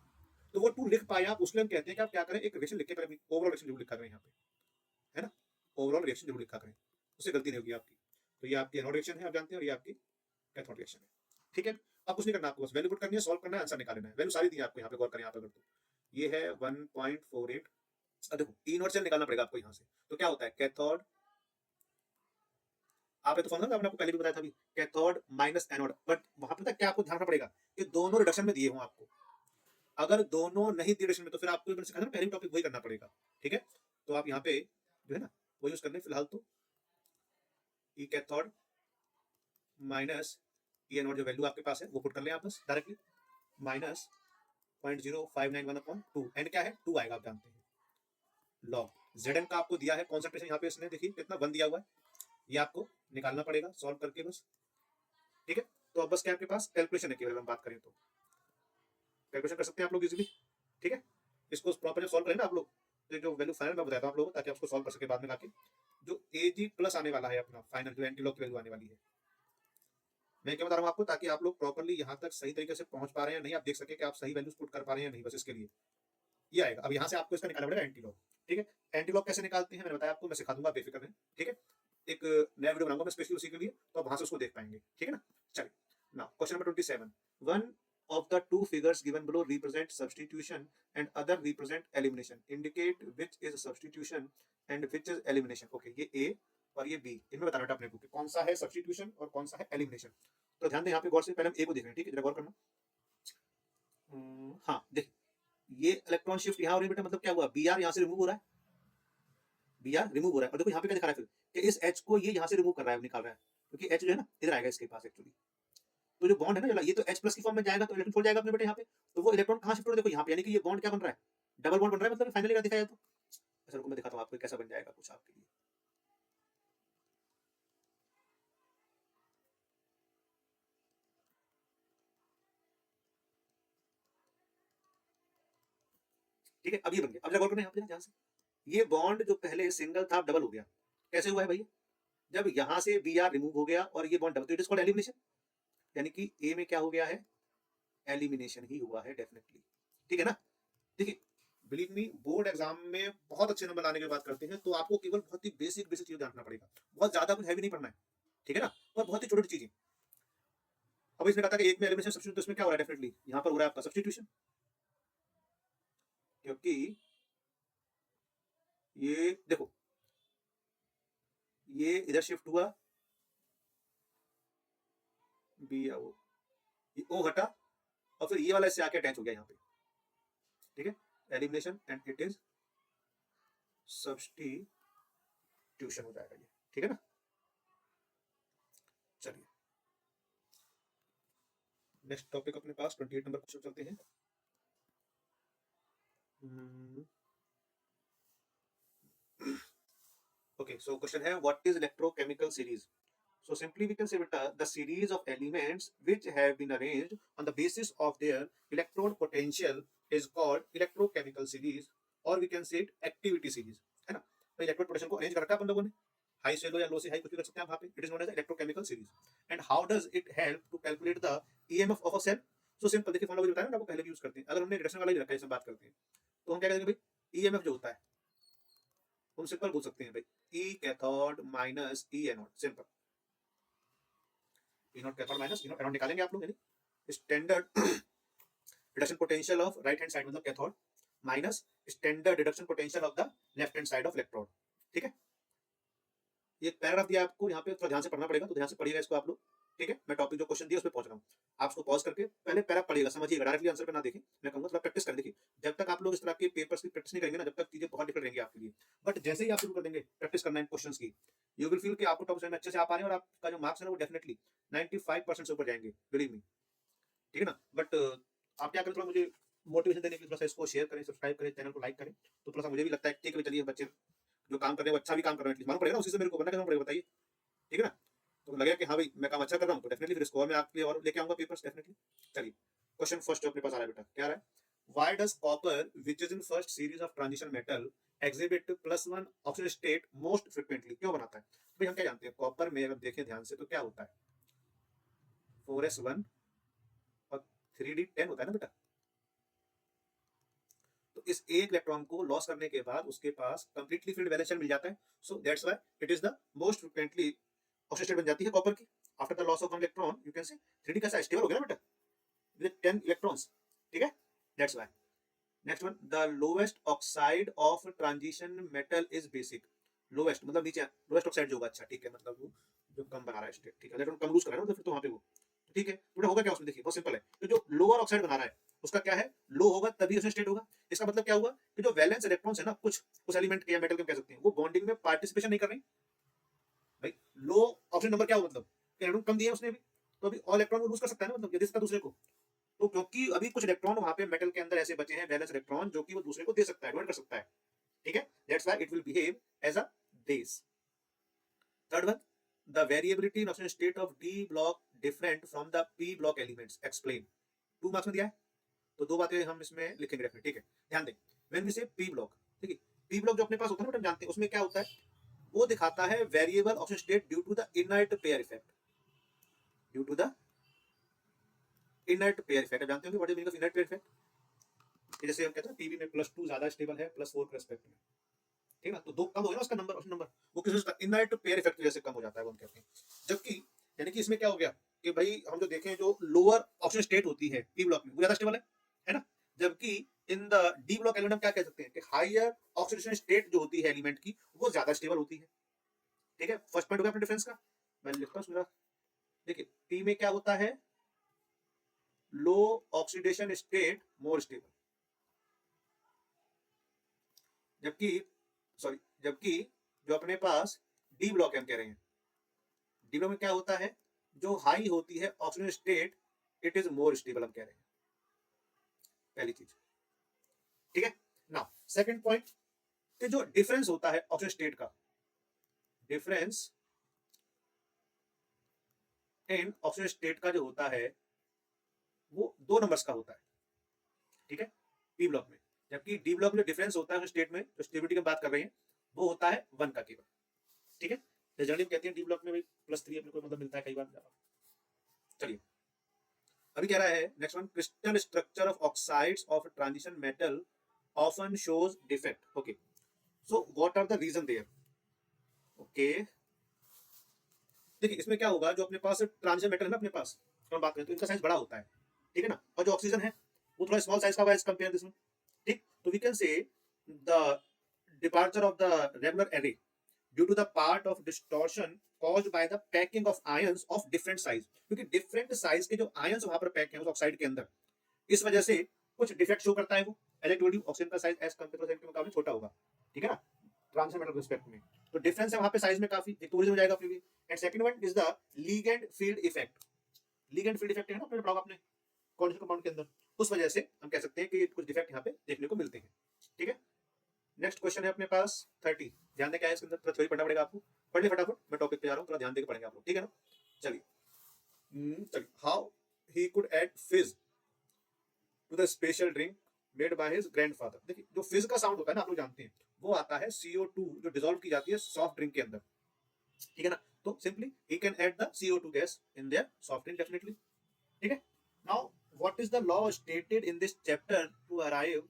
तो वो 2 लिख पाए आप, उसके लिए हम कहते हैं कि आप क्या करें, एक रिलेशन लिख के पहले ओवरऑल रिलेशन जरूर लिखा करें यहाँ पे, है ना, ओवरऑल रिएक्शन जरूर लिखा करें, उससे गलती नहीं होगी आपकी। तो ये आपकी एनोड रिएक्शन है, आप जानते हैं, और ये आपकी कैथोड रिएक्शन है, ठीक है। अब कुछ नहीं करना आपको, बस वैल्यू पुट करनी है, सॉल्व करना है, आंसर निकालना है। वैल्यू सारी दी है आपको यहाँ पे, गौर करें यहाँ पे अगर, तो ये है 1.48। अब देखो ई नॉट सेल निकालना पड़ेगा आपको यहाँ से, तो क्या होता है, कैथोड, आपने तो फॉर्मूला मैंने आपको पहले भी बताया था अभी, कैथोड माइनस एनोड, बट वहां पे क्या आपको ध्यान रखना पड़ेगा कि दोनों रिडक्शन में दिए हों आपको, अगर दोनों नहीं दिए रिडक्शन में तो फिर आपको मैंने सिखाया ना पहले टॉपिक वही करना पड़ेगा, ठीक है। तो आप यहाँ पे जो है ना वो यूज करने फिलहाल तो ई कैथोड माइनस ई एनोड, जो वैल्यू आपके पास है वो पुट कर लें आप बस डायरेक्टली, माइनस 0.0591 अपॉन 2, एंड क्या है 2 आएगा, आप जानते हैं, लॉग Zn का आपको दिया है कॉन्सेंट्रेशन, यहाँ पे इसने देखिए कितना 1 दिया हुआ है, ये आपको निकालना पड़ेगा सॉल्व करके बस, ठीक है। तो अब बस क्या आपके पास कैलकुलेशन है, केवल हम बात करें तो कैलकुलेशन कर सकते हैं आप लोग इजीली, ठीक है। इसको प्रॉपर जब सॉल्व करें ना आप लोग, तो जो वैल्यू फाइनल मैं बताता हूँ आप लोगों को, ताकि आपको सॉल्व कर सके बाद में लाके, जो Ag प्लस आने वाला है अपना फाइनल, जो एंटी लॉग की वैल्यू आने वाली है, मैं क्या बता रहा हूँ आपको, ताकि आप लोग प्रॉपर्ली यहाँ तक सही तरीके से पहुंच पा रहे हैं नहीं, आप देख सके कि आप सही वैल्यूज पुट कर पा रहे हैं नहीं, बस इसके लिए ये आएगा। अब यहाँ से आपको इसका निकालना पड़ेगा एंटी लॉग, ठीक है। एंटी लॉग कैसे निकालते हैं मैंने बताया आपको, मैं सिखा दूंगा, बेफिक्र रहें, ठीक है। एक नया वीडियो बनाऊंगा मैं स्पेशली उसी के लिए, तो आप वहां से उसको देख पाएंगे, ठीक है ना। चलिए now question number 27, one of the two figures given below represent substitution and other represent elimination, indicate which is substitution and which is elimination। Okay ये A और ये B, इनमें बताना अपने को कि कौन सा है सब्स्टिट्यूशन और कौन सा है एलिमिनेशन। तो ध्यान दें यहाँ पे गौर से, पहले हम A को देख रहे हैं, ठीक है, जरा गौर करना। हाँ देख, ये इलेक्ट्रॉन शिफ्ट यहाँ हो रही है बेटा, मतलब क्या हुआ, Br यहाँ से रिमूव हो रहा है, Br रिमूव हो रहा है, और देखो यहाँ पे क्या दिखा रहा है फिर कि इस H को ये यहाँ से रिमूव कर रहा है, निकाल रहा है, क्योंकि H जो है ना इधर आएगा इसके पास एक्चुअली, तो जो बॉन्ड है ना, ये तो H प्लस की फॉर्म में जाएगा, तो इलेक्ट्रॉन छोड़ जाएगा अपने बेटे यहाँ पे, तो वो इलेक्ट्रॉन कहाँ शिफ्ट हो रहा है, देखो यहाँ पे, यानी कि ये बॉन्ड क्या बन रहा है, डबल बॉन्ड बन रहा है, मतलब फाइनली दिखाया तो ऐसा रुको मैं दिखाता हूँ आपको कैसा बन जाएगा कुछ आपके लिए। ठीक है, अब ये बन गया, अब जरा गौर करना यहाँ पे ध्यान से, ये बॉन्ड जो पहले सिंगल था डबल हो गया, कैसे हुआ है भैया, जब यहाँ से Br रिमूव हो गया और ये बॉन्ड डबल, तो इट इज कॉल्ड एलिमिनेशन, यानी कि ए में क्या हो गया है, एलिमिनेशन ही हुआ है डेफिनेटली, ठीक है ना। देखिए बिलीव मी, बोर्ड एग्जाम में बहुत अच्छे नंबर लाने की बात करते हैं, तो आपको केवल बहुत ही बेसिक बेसिक चीजें जानना पड़ेगा, बहुत ज्यादा कुछ हैवी नहीं पढ़ना है, ठीक है ना, और बहुत ही छोटी छोटी चीजें। अब इसने कहा था कि एक में एलिमिनेशन सब्स्टिट्यूशन, तो इसमें क्या हो रहा है, डेफिनेटली यहाँ पर हो रहा है आपका सब्स्टिट्यूशन, क्योंकि ये देखो ये इधर शिफ्ट हुआ, बी या ओ हटा, और फिर ये वाला इससे आके अटैच हो गया यहाँ पे, ठीक है, elimination and it is substitution हो जाएगा ये, ठीक है ना। चलिए नेक्स्ट टॉपिक अपने पास 28 नंबर क्वेश्चन चलते हैं। Okay, so question है what is electrochemical series? So simply we can say beta the series of elements which have been arranged on the basis of their electrode potential is called electrochemical series, or we can say it activity series, है ना। तो electrode potential को arrange कर रखा है अपन लोगों ने, high से लो या लो से हाई कुछ भी कर सकते हैं आप वहाँ पे, it is known as electrochemical series. And how does it help to calculate the EMF of a cell? So simple, देखिए फॉर्मूला बताया ना आपको, पहले भी यूज करते हैं, अगर हमने रिडक्शन वाला ही रखा है, बात करते हैं, तो हम क्या करेंगे भाई, ईएमएफ जो होता है हम सिंपल बोल सकते हैं भाई, E cathode minus E anode, simple, E naught cathode minus E naught anode निकालेंगे आप लोग, यानी standard reduction potential of right hand side मतलब cathode minus standard reduction potential of the left hand side of electrode, ठीक है। ये paragraph दिया आपको यहाँ पे, थोड़ा ध्यान से पढ़ना पड़ेगा, तो ध्यान से पढ़िएगा इसको आप लोग, ठीक है, मैं टॉपिक जो क्वेश्चन दिया उस पर पहुंच रहा हूँ। आप उसको पॉज करके पहले पैरा पढ़िएगा, समझिएगा, डायरेक्टली आंसर पे ना देखें। मैं कहूंगा थोड़ा प्रैक्टिस कर, देखिए जब तक आप लोग इस तरह के पेपर्स की प्रैक्टिस नहीं करेंगे ना, जब तक चीजें बहुत डिफिकल्ट रहेंगी आपके लिए। बट जैसे ही आप शुरू कर देंगे प्रैक्टिस करना इन क्वेश्चंस की, यू विल फील कि आपको टॉपिक में अच्छे से आ पा रहे हैं और आपका जो मार्क्स है ना वो डेफिनेटली 95% से ऊपर जाएंगे, बिलीव मी। ठीक है ना। बट आप क्या करें, थोड़ा मुझे मोटिवेशन देने के लिए थोड़ा सा इसको शेयर करें, सब्सक्राइब करें, चैनल को लाइक करें, तो थोड़ा सा मुझे भी लगता है ठीक है चलिए बच्चे जो काम कर रहे हैं वो अच्छा भी काम कर रहे हैं, एटलीस्ट मालूम पड़ेगा ना उसी से मेरे को, वरना कैसे मालूम पड़ेगा बताइए। ठीक है ना। तो लगेगा कि हाँ भाई मैं काम अच्छा कर रहा हूँ, तो डेफिनेटली फिर स्कोर में आपके लिए और लेके आऊंगा पेपर्स डेफिनेटली। चलिए क्वेश्चन फर्स्ट जो अपने पास आ रहा है बेटा, क्या आ रहा है, why does copper which is in first series of transition metal exhibit +1 oxygen state most frequently, क्यों बनाता है भाई। हम क्या जानते हैं कॉपर में, अगर देखें ध्यान से तो क्या होता है, 4s1 और 3d10 होता है ना बेटा। तो इस एक इलेक्ट्रॉन को लॉस करने के बाद उसके पास कंप्लीटली फील्ड वैलेंस शेल मिल जाता है, so that's why it is the most frequently oxygen state बन जाती है कॉपर की। After the loss of one electron you can से 3d कैसा स्टेबल हो गया ना बेटा विद 10 इलेक्ट्रॉन्स। ठीक है, that's why. Next one, the lowest oxide of transition metal is basic. Lowest मतलब नीचे, लोएस्ट ऑक्साइड जो होगा, अच्छा ठीक है, मतलब वो जो कम बना रहा है स्टेट, ठीक है, इलेक्ट्रॉन कम लूज कर रहा है ना, तो फिर तो वहां पे वो ठीक है। तो होगा क्या उसमें, देखिए बहुत सिंपल है, तो जो लोअर ऑक्साइड बना रहा है उसका क्या है, लो होगा तभी उसमें स्टेट होगा। इसका मतलब क्या हुआ कि जो वैलेंस इलेक्ट्रॉन्स है ना, कुछ उस एलिमेंट के या मेटल के कह सकते हैं, वो बॉन्डिंग में पार्टिसिपेशन नहीं कर रही भाई। लो ऑक्सीजन नंबर क्या होगा, मतलब इलेक्ट्रॉन कम दिए उसने भी, तो अभी और इलेक्ट्रॉन वो लूज कर सकता है ना, मतलब यदि इसका दूसरे को, तो क्योंकि अभी कुछ इलेक्ट्रॉन वहां पे मेटल के अंदर ऐसे बचे हैं वैलेंस इलेक्ट्रॉन जो कि वो दूसरे को दे सकता है, डोनेट कर सकता है। ठीक है, that's why it will behave as a base. Third one, the variability in oxygen state of D block different from the P block elements, explain. 2 marks में दिया है, तो 2 बातें हम इसमें लिखेंगे डेफिनेटली। ठीक है, ध्यान दें, व्हेन वी से पी ब्लॉक, ठीक है, पी ब्लॉक जो अपने पास होता है ना, हम जानते हैं उसमें क्या होता है, वो दिखाता है variable oxygen state due to the inert pair effect, due to the inert pair effect. जानते हो what is meaning of inert pair effect, जैसे हम कहते हैं पीबी में +2 ज्यादा स्टेबल है +4 के रेस्पेक्ट में, ठीक है ना, तो 2 कम हो गया ना उसका नंबर, ऑप्शन नंबर, वो किस वजह से, इनर्ट पेयर इफेक्ट की वजह से कम हो जाता है, वो हम कहते हैं। जबकि यानी कि इसमें क्या हो गया कि भाई हम जो देखें, जो लोअर ऑक्सीजन स्टेट होती है पी ब्लॉक में वो ज्यादा स्टेबल है ना। जबकि in the D block element हम क्या कह सकते हैं कि हायर ऑक्सीडेशन स्टेट जो होती है एलिमेंट की वो ज्यादा स्टेबल होती है। ठीक है, फर्स्ट पॉइंट हो गया अपने डिफरेंस का। मैं लिखता हूं मेरा, देखिए पी में क्या होता है, लो ऑक्सीडेशन स्टेट मोर स्टेबल, जबकि सॉरी, जबकि जो अपने पास डी ब्लॉक है हम कह रहे हैं, डी ब्लॉक में क्या होता है, जो हाई होती है oxygen state it is more stable हम कह रहे हैं, पहली चीज। ठीक है, नाउ सेकंड पॉइंट, कि जो डिफरेंस होता है ऑक्सीजन स्टेट का, डिफरेंस इन ऑक्सीजन स्टेट का जो होता है वो 2 नंबर्स का होता है। ठीक है, पी ब्लॉक में, जबकि डी ब्लॉक में डिफरेंस होता है स्टेट में, जो स्टेबिलिटी की बात कर रहे हैं, वो होता है 1 का केवल। ठीक है, जनरली कहते हैं डी ब्लॉक में भाई +3 अपने को मतलब मिलता है कई बार। चलिए अभी कह रहा है next one, crystal structure of oxides of transition metal often shows defect. Okay, so what are the reason there. Okay, देखिए इसमें क्या होगा, जो अपने पास ट्रांजिशन मेटल है ना अपने पास, हम बात करें तो इनका साइज बड़ा होता है, ठीक है ना, और जो ऑक्सीजन है वो थोड़ा स्मॉल साइज का होगा एज कंपेयर दिस वन। ठीक, तो we can say the departure of the regular array due to the part of distortion caused by the packing of ions of different size, क्योंकि different size के जो ions वहां पर pack हैं उस oxide के अंदर, इस वजह से कुछ डिफेक्ट शो करता है वो। As I told you oxygen का साइज एज कंपेयर टू के मुकाबले छोटा होगा, ठीक है ना, ट्रांजिशन मेटल रिस्पेक्ट में, तो डिफरेंस है वहां पे साइज में काफी, एक तो हो जाएगा फिर भी। And second one is the ligand field effect. Ligand field effect है ना, आपने पढ़ा आपने कौन कंपाउंड के अंदर, उस वजह से हम कह सकते हैं कि कुछ डिफेक्ट यहाँ पे देखने को मिलते हैं। ठीक है, नेक्स्ट क्वेश्चन है अपने पास 30, ध्यान दें क्या है इसके अंदर, थोड़ी पढ़ना पड़ेगा आपको, पढ़ ले फटाफट, मैं टॉपिक पे जा रहा हूँ, थोड़ा ध्यान देकर पढ़ेंगे आप लोग, ठीक है ना। चलिए चलिए, how he could add fizz to the special drink made by his grandfather. देखिए जो फिज का साउंड होता है ना, आप लोग जानते हैं, वो आता है CO2 जो डिसॉल्व की जाती है सॉफ्ट ड्रिंक के अंदर, ठीक है ना, तो simply he can add the CO2 gas in their soft drink definitely. ठीक है, now what is the law stated in this chapter to arrive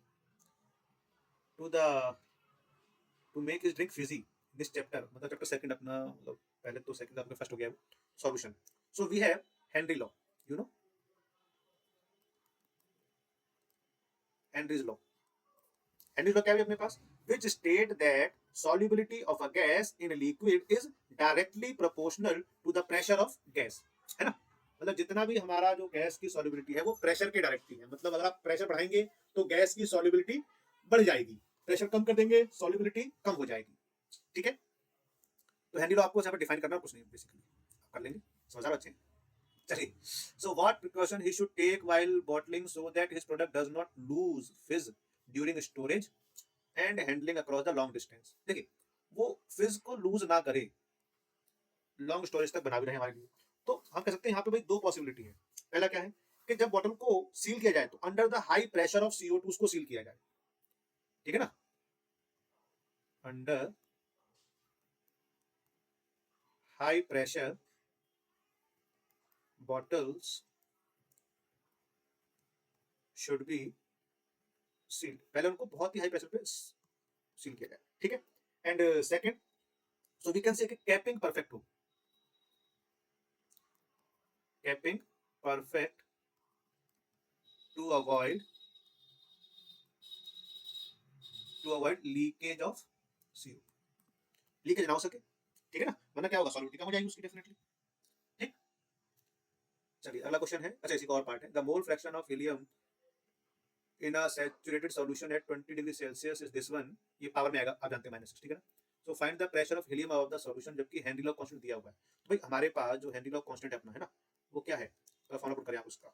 to the to make his drink fizzy, this chapter मतलब chapter second अपना, मतलब पहले तो second अपने first हो गया solution. So we have Henry law, you know Henry's law. Henry's law क्या है अपने पास, which state that solubility of a gas in a liquid is directly proportional to the pressure of gas। है ना। मतलब जितना भी हमारा जो गैस की सॉल्युबिलिटी है वो प्रेशर के डायरेक्टली है, मतलब अगर आप प्रेशर बढ़ाएंगे तो गैस की सॉल्युबिलिटी बढ़ जाएगी, प्रेशर कम कर देंगे सॉल्युबिलिटी कम हो जाएगी। ठीक है, तो हैंडी लॉ आपको यहाँ पर डिफाइन करना कुछ नहीं, बेसिकली आप कर लेंगे, समझ आ रहा है। चलिए, so what precaution he should take while bottling so that his product does not lose fizz during storage and handling across the long distance। देखिए, वो फिज को लूज ना करे, लॉन्ग स्टोरेज तक बना भी रहे हमारे लिए, तो हम कह सकते हैं यहाँ पे भाई दो पॉसिबिलिटी है। पहला क्या है कि जब बॉटल को सील किया जाए तो under the high pressure of CO2 उसको सील किया जाए, ठीक है ना, under high pressure bottles should be sealed, पहले उनको बहुत ही हाई प्रेशर पे सील किया जाए, ठीक है। And second, so we can say capping perfect हो, capping perfect to avoid leakage of CO, leakage ना हो सके, ठीक है ना, वरना क्या होगा, सॉल्युबिलिटी कम हो जाएगी उसकी डेफिनेटली। ठीक, चलिए अगला क्वेश्चन है, अच्छा इसी का और पार्ट है, the mole fraction of helium in a saturated solution at 20 degree Celsius is this one, ये पावर में आएगा, आप जानते हैं -6, ठीक है ना। So find the pressure of helium of the solution, जबकि हेनरी लॉ कांस्टेंट दिया हुआ है, तो भाई हमारे पास जो हेनरी लॉ कांस्टेंट है अपना, है ना, वो क्या है, तो फॉलो करें आप उसका,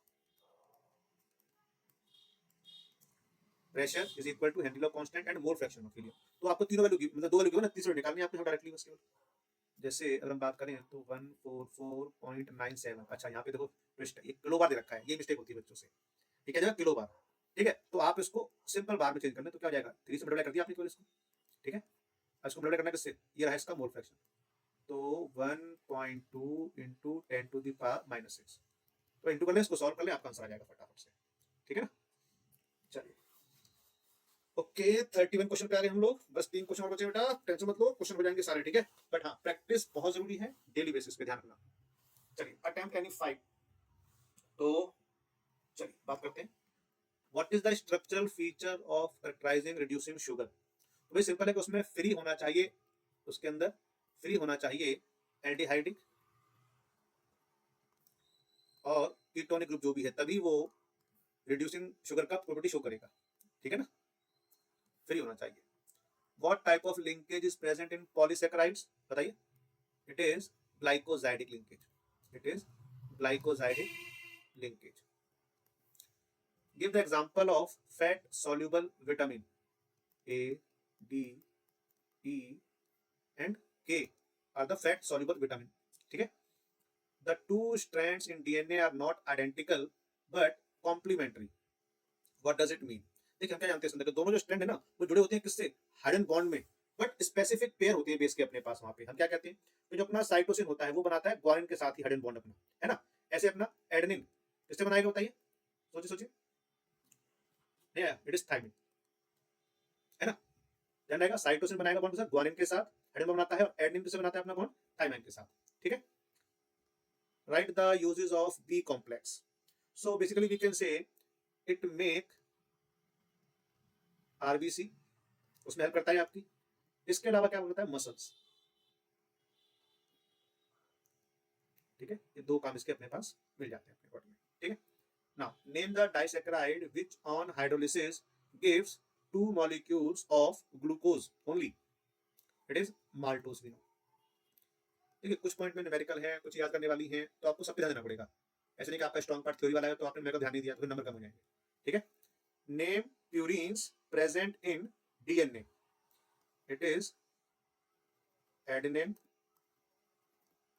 pressure is equal to Henry law constant and mole fraction of helium, तो आपको तीनों वैल्यू की, मतलब दो वैल्यू की ना, तीसरी निकालनी है आपने डायरेक्टली बस केवल। जैसे अगर हम बात करें तो 144.97, अच्छा यहाँ पे देखो ट्विस्ट है, ये किलो बार दे रखा है, ये मिस्टेक होती है बच्चों से, ठीक है, जगह किलो बार, ठीक है, तो आप इसको सिंपल बार में चेंज करना, तो क्या हो जाएगा, 3 से मल्टीप्लाई कर दिया आपने केवल इसको, ठीक है, इसको मल्टीप्लाई करना किससे, ये रहा इसका मोल फ्रैक्शन, तो 1.2 इंटू 10⁻⁻6, तो इंटू कर ले, इसको सॉल्व कर ले, आपका आंसर आ जाएगा फटाफट से, ठीक है ना। चलिए ओके, 31 क्वेश्चन पे आ गए हम लोग, बस 3 क्वेश्चन और बचे बेटा, टेंशन मत लो, क्वेश्चन हो जाएंगे सारे, ठीक है, बट हाँ प्रैक्टिस बहुत जरूरी है, डेली बेसिस पे ध्यान रखना। चलिए अटेम्प्ट एनी 5, तो चलिए बात करते हैं, what is the structural feature of characterising reducing sugar, तो भाई सिंपल है कि उसमें फ्री होना चाहिए, उसके अंदर फ्री होना चाहिए एल्डिहाइडिक और कीटोनिक ग्रुप जो भी है, तभी वो रिड्यूसिंग शुगर का प्रॉपर्टी शो करेगा, ठीक है ना, फ्री होना चाहिए। What type of linkage is present in polysaccharides, बताइए, it is glycosidic linkage, it is glycosidic linkage. Give the example of fat soluble vitamin A, D, E and K are the fat soluble vitamin, ठीक है। The two strands in DNA are not identical but complementary, what does it mean, देखिए हम क्या जानते हैं, दोनों जो strand है ना वो जुड़े होते हैं किससे, हाइड्रोजन बॉन्ड में, बट स्पेसिफिक पेयर होते हैं बेस के अपने पास वहां पे, हम क्या कहते हैं, तो जो अपना साइटोसिन होता है वो बनाता है ग्वानिन के साथ ही हाइड्रोजन बॉन्ड अपना, है ना, ऐसे अपना एडेनिन किससे बनाएगा बताइए, सोचिए सोचिए, इट इज थायमिन, है ना, ध्यान रहेगा, साइटोसिन बनाएगा बॉन्ड के साथ ग्वानिन के साथ, हाइड्रोजन बॉन्ड बनाता है, और एडेनिन किससे बनाता है अपना बॉन्ड, थायमाइन के साथ, ठीक है। Right the uses of B complex, so basically we can say it make RBC, उसमें हेल्प करता है आपकी, इसके अलावा क्या करता है, मसल्स, ठीक है, ये दो काम इसके अपने पास मिल जाते हैं अपने बॉडी में, ठीक है। Now name the disaccharide which on hydrolysis gives 2 molecules of glucose only, it is maltose, देखिए कुछ पॉइंट में न्यूमेरिकल है, कुछ याद करने वाली है, तो आपको सब पे ध्यान देना पड़ेगा, ऐसे नहीं कि आपका स्ट्रॉन्ग पार्ट थ्योरी वाला है तो आपने मेरे को ध्यान नहीं दिया तो नंबर कम हो जाएंगे, ठीक है। Name purines present in DNA, it is adenine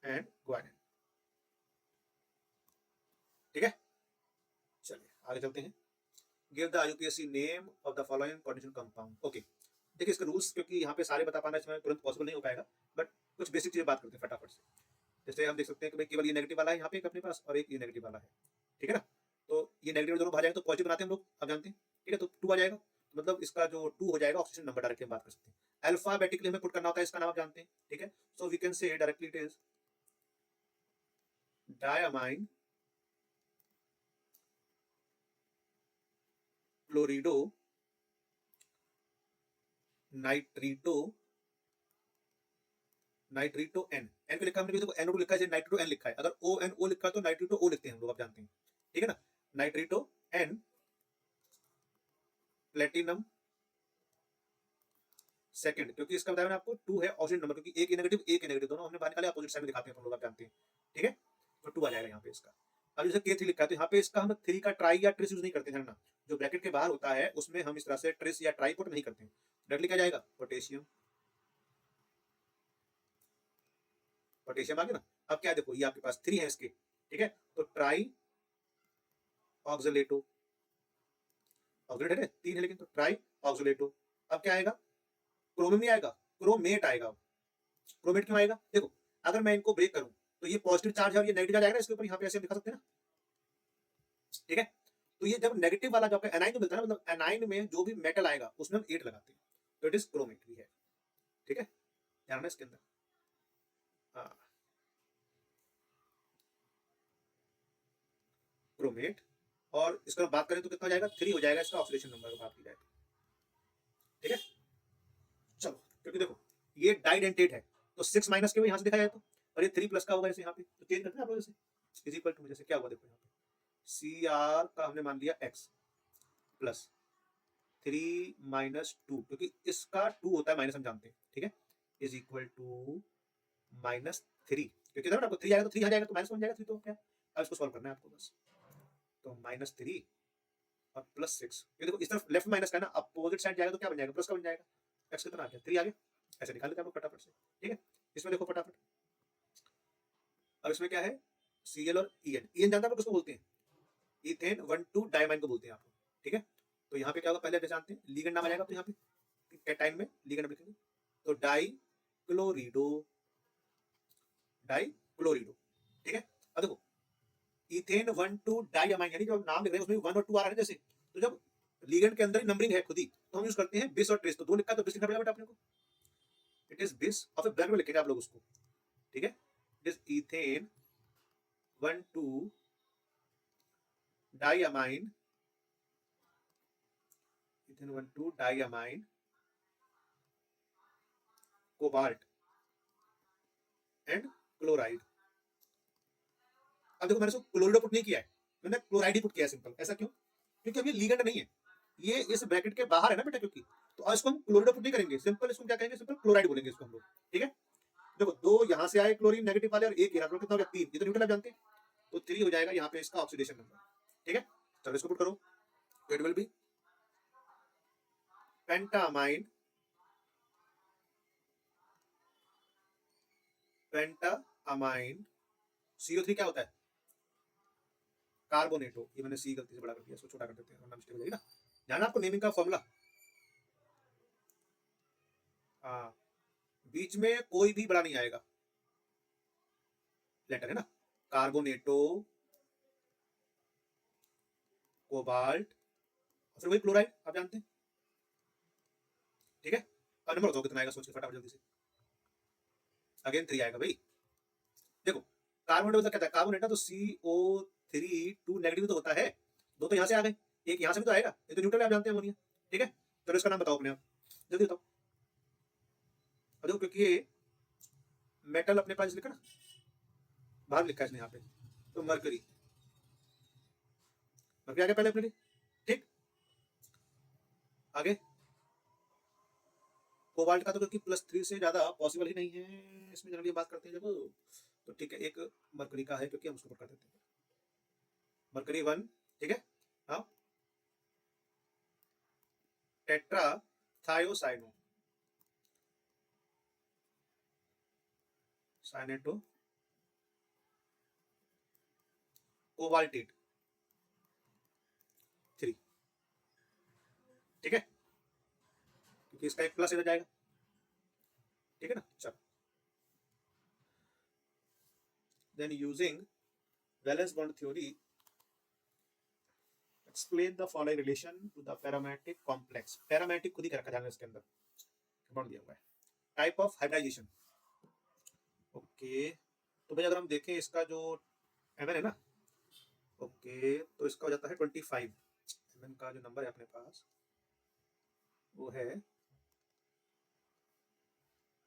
and guanine, ठीक है। चलिए आगे चलते हैं, give the IUPAC name of the following coordination compound, okay, देखिए इसके रूल्स, क्योंकि यहाँ पे सारे बता पाना इसमें तुरंत पॉसिबल नहीं हो पाएगा, बट कुछ बेसिक चीजें बात करते हैं फटाफट से। जैसे हम देख सकते हैं कि भाई केवल ये नेगेटिव वाला है यहाँ पे एक अपने पास, और एक ये नेगेटिव वाला है, ठीक है ना, तो ये नेगेटिव दोनों भाग जाएंगे तो पॉजिटिव बनाते हैं हम लोग, आप जानते हैं, ठीक है, तो 2 आ जाएगा, मतलब इसका जो 2 हो जाएगा ऑक्सीजन नंबर, डायरेक्टली हम बात कर सकते हैं, अल्फाबेटिकली हमें पुट करना होता है, इसका नाम आप जानते हैं, ठीक है, so we can say directly it is diamine chlorido nitrito nitrito N, N को लिखा हमने देखो NO2 लिखा है, नाइट्रीटो एन लिखा है, अगर ONO लिखा है तो नाइट्रीटो O लिखते हैं हम लोग, आप जानते हैं, ठीक है ना। नाइट्रीटो एन प्लेटिनम सेकंड, क्योंकि इसका बताया मैंने आपको 2 है ऑक्सीजन नंबर, क्योंकि एक ए नेगेटिव एक ए नेगेटिव दोनों हमने बाहर निकाले, अपोजिट साइड में दिखाते हैं हम लोग, आप जानते हैं, ठीक है। तो 2 आ जाएगा यहाँ पे इसका। अब जैसे K3 लिखा है तो यहाँ पे इसका हम 3 का ट्राई या ट्रिस यूज नहीं करते हैं ना, जो ब्रैकेट के बाहर होता है उसमें हम इस तरह से ट्रिस या ट्राई पुट नहीं करते हैं, डायरेक्टली क्या जाएगा पोटेशियम, पोटेशियम आ गया ना। अब क्या है देखो, ये आपके पास 3 है इसके, ठीक है, तो ट्राई ऑक्सलेटो, ऑक्सलेट है 3 है लेकिन, तो ट्राई ऑक्सलेटो। अब क्या आएगा, क्रोमियम नहीं आएगा, क्रोमेट आएगा। क्रोमेट क्यों आएगा, देखो अगर मैं इनको ब्रेक करूं तो ये पॉजिटिव चार्ज है और ये नेगेटिव चार्ज आएगा ना इसके ऊपर, यहाँ पे ऐसे हम दिखा सकते हैं ना, ठीक है। तो ये जब नेगेटिव वाला जो आपका एनाइन मिलता है ना, मतलब एनाइन में जो भी मेटल आएगा उसमें हम 8 लगाते हैं, तो इट इज क्रोमेट भी है, ठीक है, ध्यान रखना इसके अंदर। हाँ, क्रोमेट, और इसका बात करें तो कितना हो जाएगा, 3 हो जाएगा इसका ऑक्सीडेशन नंबर बात की जाए, ठीक है। चलो, क्योंकि देखो ये डाइडेंटेट है तो 6 माइनस के यहाँ से देखा जाए तो, और ये 3 प्लस का होगा जैसे यहाँ पे, तो चेंज करते हैं आप लोग, जैसे इज इक्वल टू, जैसे क्या हुआ देखो यहाँ पे, CR का हमने मान लिया x प्लस 3 - 2, क्योंकि इसका 2 होता है माइनस, हम जानते हैं, ठीक है, इज इक्वल टू -3, क्योंकि देखो ना आपको 3 आएगा तो 3 आ जाएगा तो माइनस बन जाएगा 3, तो क्या, अब इसको सॉल्व करना है आपको बस, तो -3 और +6, ये देखो इस तरफ लेफ्ट माइनस का ना, अपोजिट साइड जाएगा तो क्या बन जाएगा, प्लस का बन जाएगा, x कितना आ गया 3 आ गया, ऐसे निकाल लेते हैं हम लोग फटाफट से, ठीक है। इसमें देखो फटाफट, अब इसमें क्या है, Cl और EN जानते हैं किसको बोलते हैं, इथेन 1,2 डायमाइन को बोलते हैं आपको, ठीक है। तो यहाँ पे क्या होगा पहले आप जानते हैं, लीगेंड नाम आ जाएगा, तो यहाँ पे कैटाइन में लीगेंड लिखेंगे, तो डाई क्लोरिडो, डाई क्लोरिडो, ठीक है। अब देखो इथेन 1,2 डाइअमाइन, यानी जो नाम लिख रहे हैं उसमें 1 और 2 आ रहे हैं जैसे, तो जब लीगेंड के अंदर ही नंबरिंग है खुद ही, तो हम यूज करते हैं बिस और ट्रेस, तो 2 लिखा है तो बिस लिखना पड़ेगा बेटा अपने को, इट इज बिस, और फिर ब्लैक में लिखेंगे आप लोग उसको, ठीक है, it is ethane 1,2 diamine, ethane 1,2 diamine cobalt and chloride. अब देखो मैंने इसको क्लोरिडो पुट नहीं किया है, मैंने क्लोराइड ही पुट किया है सिंपल, ऐसा क्यों, क्योंकि अभी लीगेंड नहीं है, ये इस ब्रैकेट के बाहर है ना बेटा, क्योंकि तो इसको हम क्लोरिडो पुट नहीं करेंगे, सिंपल इसको क्या कहेंगे, सिंपल क्लोराइड बोलेंगे इसको हम लोग, ठीक है। देखो 2 यहाँ से आए क्लोरीन नेगेटिव वाले और 1 यहाँ, कितना हो गया 3, ये तो न्यूट्रल आप जानते हैं, तो 3 हो जाएगा यहाँ पे इसका ऑक्सीडेशन नंबर, ठीक है। चलो इसको पुट करो, इट विल बी पेंटामाइन, पेंटामाइन CO3 क्या होता है, कार्बोनेटो, ये मैंने सी गलती से बड़ा कर दिया, इसको छोटा कर देते हैं वरना मिस्टेक हो जाएगी ना, ध्यान आपको नेमिंग का फॉर्मूला, हाँ, बीच में कोई भी बड़ा नहीं आएगा, लेटर है ना, कार्बोनेटो, कोबाल्ट, फिर वही क्लोराइड आप जानते हैं, ठीक है। अब नंबर बताओ कितना आएगा, सोच के फटाफट जल्दी से, अगेन 3 आएगा भाई, देखो कार्बोनेट मतलब क्या था, कार्बोनेट ना तो CO3 2 नेगेटिव तो होता है, 2 तो यहाँ से आ गए, एक यहाँ से भी तो आएगा, ये तो न्यूट्रल है आप जानते हैं अमोनिया, ठीक है। चलो इसका नाम बताओ अपने आप, जल्दी बताओ, और देखो क्योंकि ये मेटल अपने पास लिखा ना, बाहर लिखा है इसने यहाँ पे, तो मरकरी, मरकरी आ गया पहले अपने लिए, ठीक। आगे कोबाल्ट का तो क्योंकि +3 से ज्यादा पॉसिबल ही नहीं है, इसमें जनरली बात करते हैं जब, तो ठीक है एक मरकरी का है क्योंकि हम उसको कर देते हैं, मरकरी 1, ठीक है। हाँ, टेट्रा थायोसाइनो, साइनेटो कोबाल्टेट 3, ठीक है, क्योंकि इसका एक प्लस इधर जाएगा, ठीक है ना। चलो then using valence bond theory explain the following relation to the paramagnetic complex, paramagnetic खुद ही रखा जाएगा इसके अंदर बॉन्ड दिया हुआ है, टाइप ऑफ हाइब्रिडाइजेशन, ओके। तो भाई अगर हम देखें इसका जो Mn है ना, ओके, तो इसका हो जाता है 25, Mn का जो नंबर है अपने पास वो है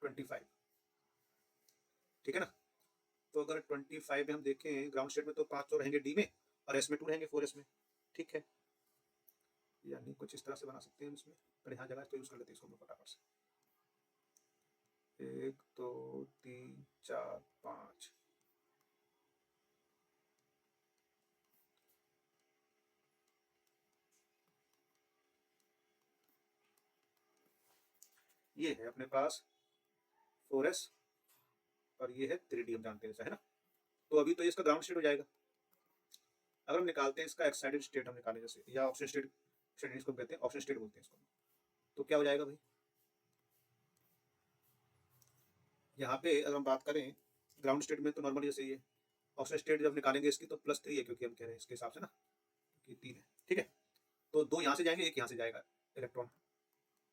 25, ठीक है ना। तो अगर 25 में हम देखें ग्राउंड स्टेट में तो 5 तो रहेंगे डी में और एस में 2 रहेंगे 4s में, ठीक है। यानी कुछ इस तरह से बना सकते हैं इसमें, पर यहाँ जगह तो यूज कर लेते हैं इसको हम फटाफट से। 1 2 3 4 5, ये है अपने पास 4s और ये है 3d, हम जानते हैं ऐसा है ना। तो अभी तो ये इसका ग्राउंड स्टेट हो जाएगा। अगर हम निकालते हैं इसका एक्साइटेड स्टेट, हम निकालें जैसे, या ऑक्सीजन स्टेट, इसको कहते हैं ऑक्सीजन स्टेट बोलते हैं इसको, तो क्या हो जाएगा भाई, यहाँ पे अगर हम बात करें ग्राउंड स्टेट में तो नॉर्मली जैसे ये ऑक्सीजन स्टेट जब निकालेंगे इसकी तो +3 है, क्योंकि हम कह रहे हैं इसके हिसाब से ना कि 3 है, ठीक है। तो 2 यहाँ से जाएंगे, 1 यहाँ से जाएगा इलेक्ट्रॉन,